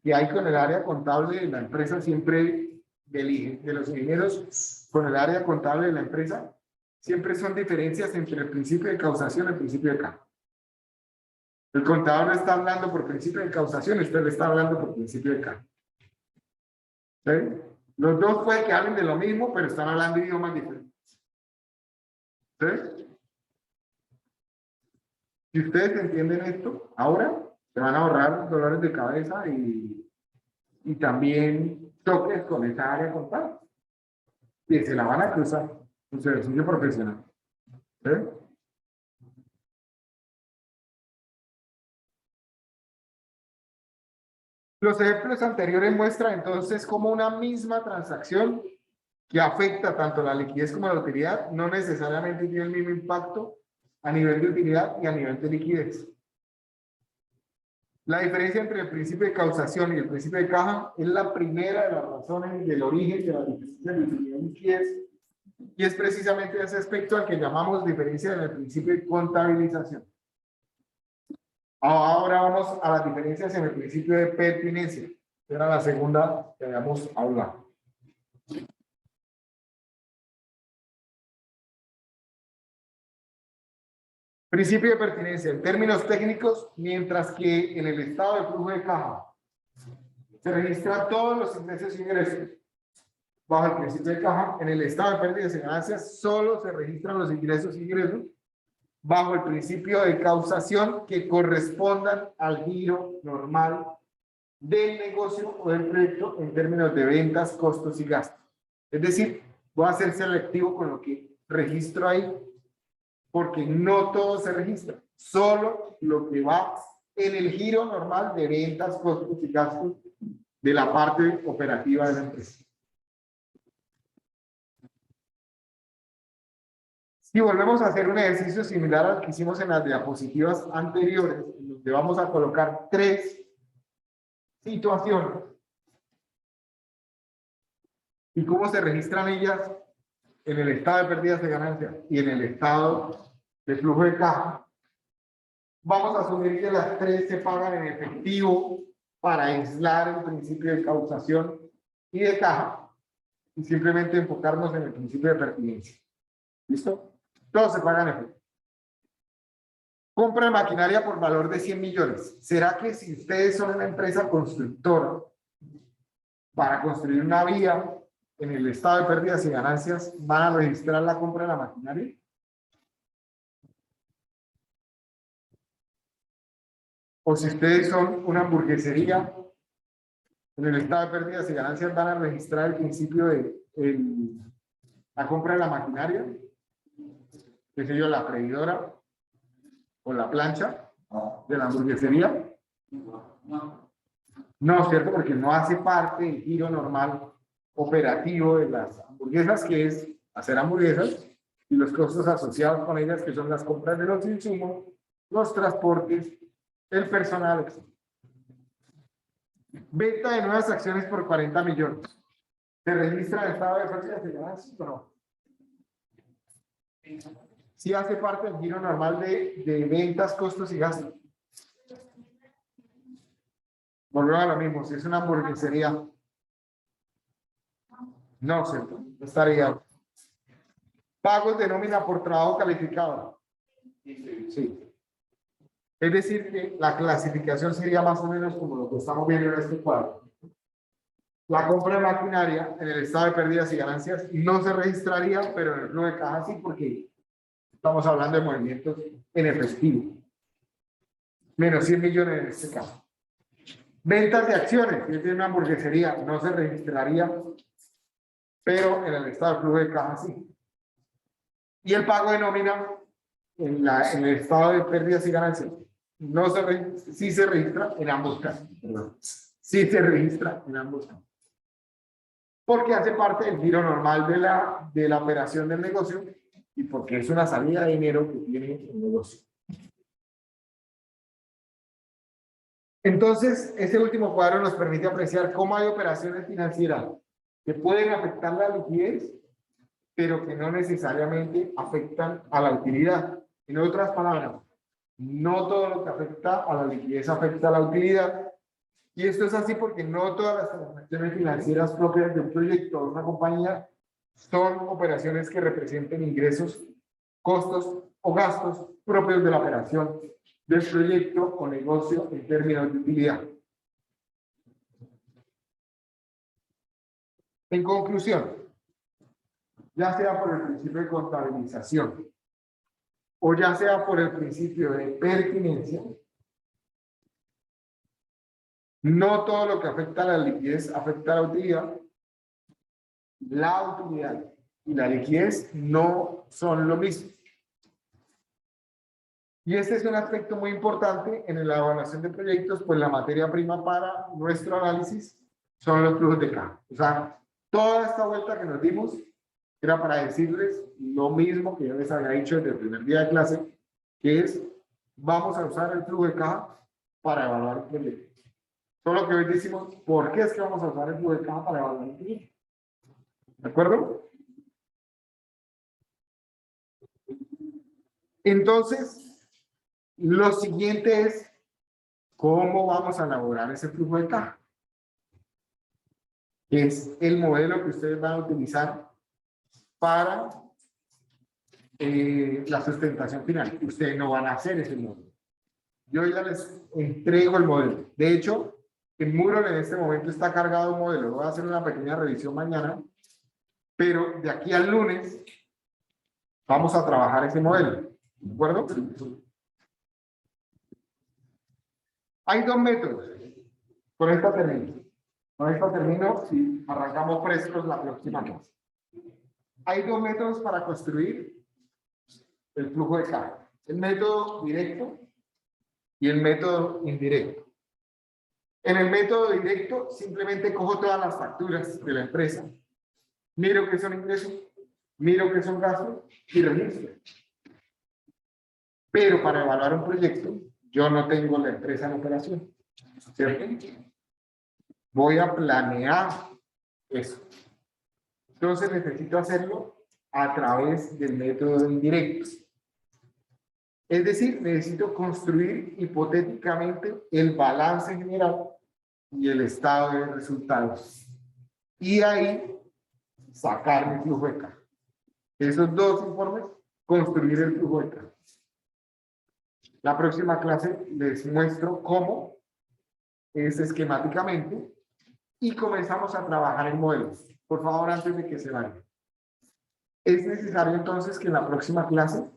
que hay con el área contable de la empresa siempre, de los ingenieros con el área contable de la empresa, siempre son diferencias entre el principio de causación y el principio de caja. El contador no está hablando por principio de causación, usted le está hablando por principio de caja. ¿Sí? Los dos pueden que hablen de lo mismo, pero están hablando idiomas diferentes. ¿Sí? Si ustedes entienden esto, ahora se van a ahorrar dolores de cabeza y también toques con esa área contable. Y se la van a cruzar en su ejercicio profesional. ¿Sí? Los ejemplos anteriores muestran entonces cómo una misma transacción que afecta tanto la liquidez como la utilidad no necesariamente tiene el mismo impacto a nivel de utilidad y a nivel de liquidez. La diferencia entre el principio de causación y el principio de caja es la primera de las razones del origen de la diferencia de utilidad y liquidez, y es precisamente ese aspecto al que llamamos diferencia en el principio de contabilización. Ahora vamos a las diferencias en el principio de pertinencia. Era la segunda que habíamos hablado. Principio de pertinencia en términos técnicos, mientras que en el estado de flujo de caja se registran todos los ingresos e ingresos bajo el principio de caja, en el estado de pérdidas y ganancias solo se registran los ingresos e ingresos bajo el principio de causación que correspondan al giro normal del negocio o del proyecto en términos de ventas, costos y gastos. Es decir, voy a ser selectivo con lo que registro ahí, porque no todo se registra, solo lo que va en el giro normal de ventas, costos y gastos de la parte operativa de la empresa. Si volvemos a hacer un ejercicio similar al que hicimos en las diapositivas anteriores, donde vamos a colocar 3 situaciones y cómo se registran ellas en el estado de pérdidas de ganancias y en el estado de flujo de caja, vamos a asumir que las 3 se pagan en efectivo para aislar el principio de causación y de caja, y simplemente enfocarnos en el principio de pertinencia. ¿Listo? Todo se paga en efecto. Compra de maquinaria por valor de 100 millones. ¿Será que si ustedes son una empresa constructora para construir una vía en el estado de pérdidas y ganancias, van a registrar la compra de la maquinaria? O si ustedes son una hamburguesería, en el estado de pérdidas y ganancias van a registrar el principio de la compra de la maquinaria, qué sé yo, la freidora o la plancha de la hamburguesería. No, ¿cierto? Porque no hace parte del giro normal operativo de las hamburguesas, que es hacer hamburguesas y los costos asociados con ellas, que son las compras de los insumos, los transportes, el personal, etc. Venta de nuevas acciones por 40 millones. ¿Se registra el estado de pérdidas y ganancias o no? Sí hace parte del giro normal de ventas, costos y gastos. Volvemos a lo mismo, si es una hamburguesería. No, ¿cierto? No estaría. Pagos de nómina por trabajo calificado. Sí. Es decir, que la clasificación sería más o menos como lo que estamos viendo en este cuadro. La compra de maquinaria en el estado de pérdidas y ganancias no se registraría, pero en el flujo de caja sí, porque estamos hablando de movimientos en efectivo. Menos 100 millones en este caso. Ventas de acciones, si es de una hamburguesería, no se registraría, pero en el estado de flujo de caja sí. Y el pago de nómina en el estado de pérdidas y ganancias no sí se registra en ambos casos. Perdón. Sí se registra en ambos casos. Porque hace parte del giro normal de la operación del negocio y porque es una salida de dinero que tiene el negocio. Entonces, ese último cuadro nos permite apreciar cómo hay operaciones financieras que pueden afectar la liquidez, pero que no necesariamente afectan a la utilidad. En otras palabras, no todo lo que afecta a la liquidez afecta a la utilidad. Y esto es así porque no todas las transacciones financieras propias de un proyecto o una compañía son operaciones que representen ingresos, costos o gastos propios de la operación del proyecto o negocio en términos de utilidad. En conclusión, ya sea por el principio de contabilización o ya sea por el principio de pertinencia, no todo lo que afecta a la liquidez afecta a la utilidad. La utilidad y la liquidez no son lo mismo. Y este es un aspecto muy importante en la evaluación de proyectos, pues la materia prima para nuestro análisis son los flujos de caja. O sea, toda esta vuelta que nos dimos era para decirles lo mismo que yo les había dicho desde el primer día de clase, que es, vamos a usar el flujo de caja para evaluar el proyecto. Solo que hoy decimos, ¿por qué es que vamos a usar el flujo de caja para evaluar el proyecto? ¿De acuerdo? Entonces, lo siguiente es, ¿cómo vamos a elaborar ese flujo de caja? Es el modelo que ustedes van a utilizar para la sustentación final. Ustedes no van a hacer ese modelo. Yo ya les entrego el modelo. De hecho, en Moodle en este momento está cargado un modelo. Voy a hacer una pequeña revisión mañana, pero de aquí al lunes vamos a trabajar ese modelo. ¿De acuerdo? Hay dos métodos. Con esta termino. Con esta termino y arrancamos frescos la próxima clase. Hay dos métodos para construir el flujo de caja. El método directo y el método indirecto. En el método directo simplemente cojo todas las facturas de la empresa, miro qué son ingresos, miro qué son gastos y registro. Pero para evaluar un proyecto, yo no tengo la empresa en operación, ¿cierto? Voy a planear eso. Entonces necesito hacerlo a través del método indirecto. Es decir, necesito construir hipotéticamente el balance general y el estado de resultados. Y ahí sacar mi flujo de caja. Esos dos informes, construir el flujo de caja. La próxima clase les muestro cómo es esquemáticamente y comenzamos a trabajar en modelos. Por favor, antes de que se vayan. Es necesario entonces que en la próxima clase,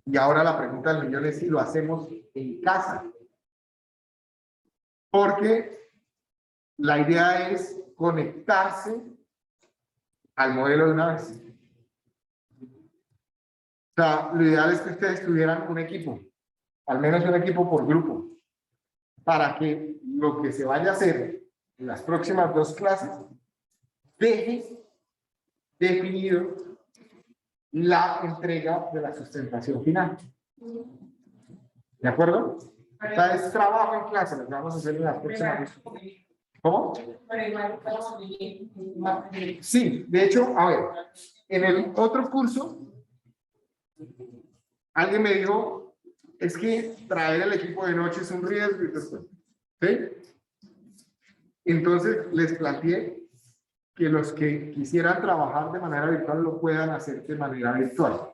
y ahora la pregunta del millón es si lo hacemos en casa. Porque la idea es conectarse al modelo de una vez. O sea, lo ideal es que ustedes tuvieran un equipo, al menos un equipo por grupo, para que lo que se vaya a hacer en las próximas dos clases deje definido la entrega de la sustentación final. ¿De acuerdo? O sea, es trabajo en clase, lo que vamos a hacer en las próximas. ¿Cómo? Sí, de hecho, a ver, en el otro curso, alguien me dijo, es que traer el equipo de noche es un riesgo. ¿Sí? Entonces, les planteé que los que quisieran trabajar de manera virtual lo puedan hacer de manera virtual.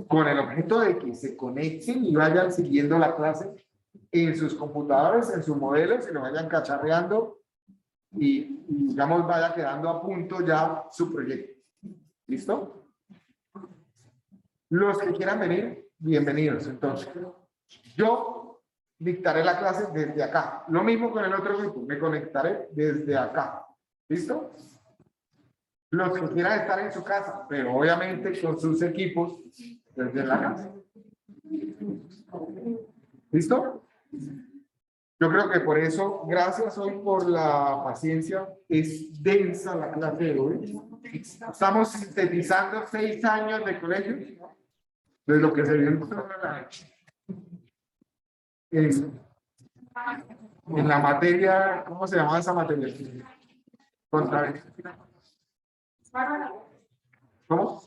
Con el objeto de que se conecten y vayan siguiendo la clase en sus computadores, en sus modelos, y lo vayan cacharreando y digamos, vaya quedando a punto ya su proyecto. ¿Listo? Los que quieran venir, bienvenidos. Entonces, yo dictaré la clase desde acá. Lo mismo con el otro grupo, me conectaré desde acá. ¿Listo? Los que quieran estar en su casa, pero obviamente con sus equipos desde la casa. ¿Listo? Yo creo que por eso, gracias hoy por la paciencia. Es densa la clase de hoy. Estamos sintetizando 6 años de colegio, de lo que se vio en la materia, ¿cómo se llama esa materia? Contabilidad. ¿Cómo?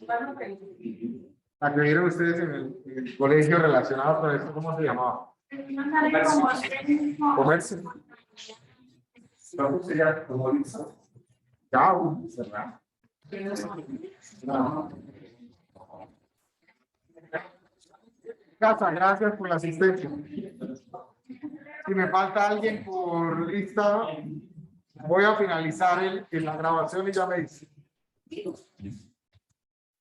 La que vieron ustedes en el colegio relacionado con esto, ¿cómo se llamaba? Comercio. Ya, cerrado. Casa, gracias por la asistencia. Si me falta alguien por lista, voy a finalizar la grabación y ya me dice.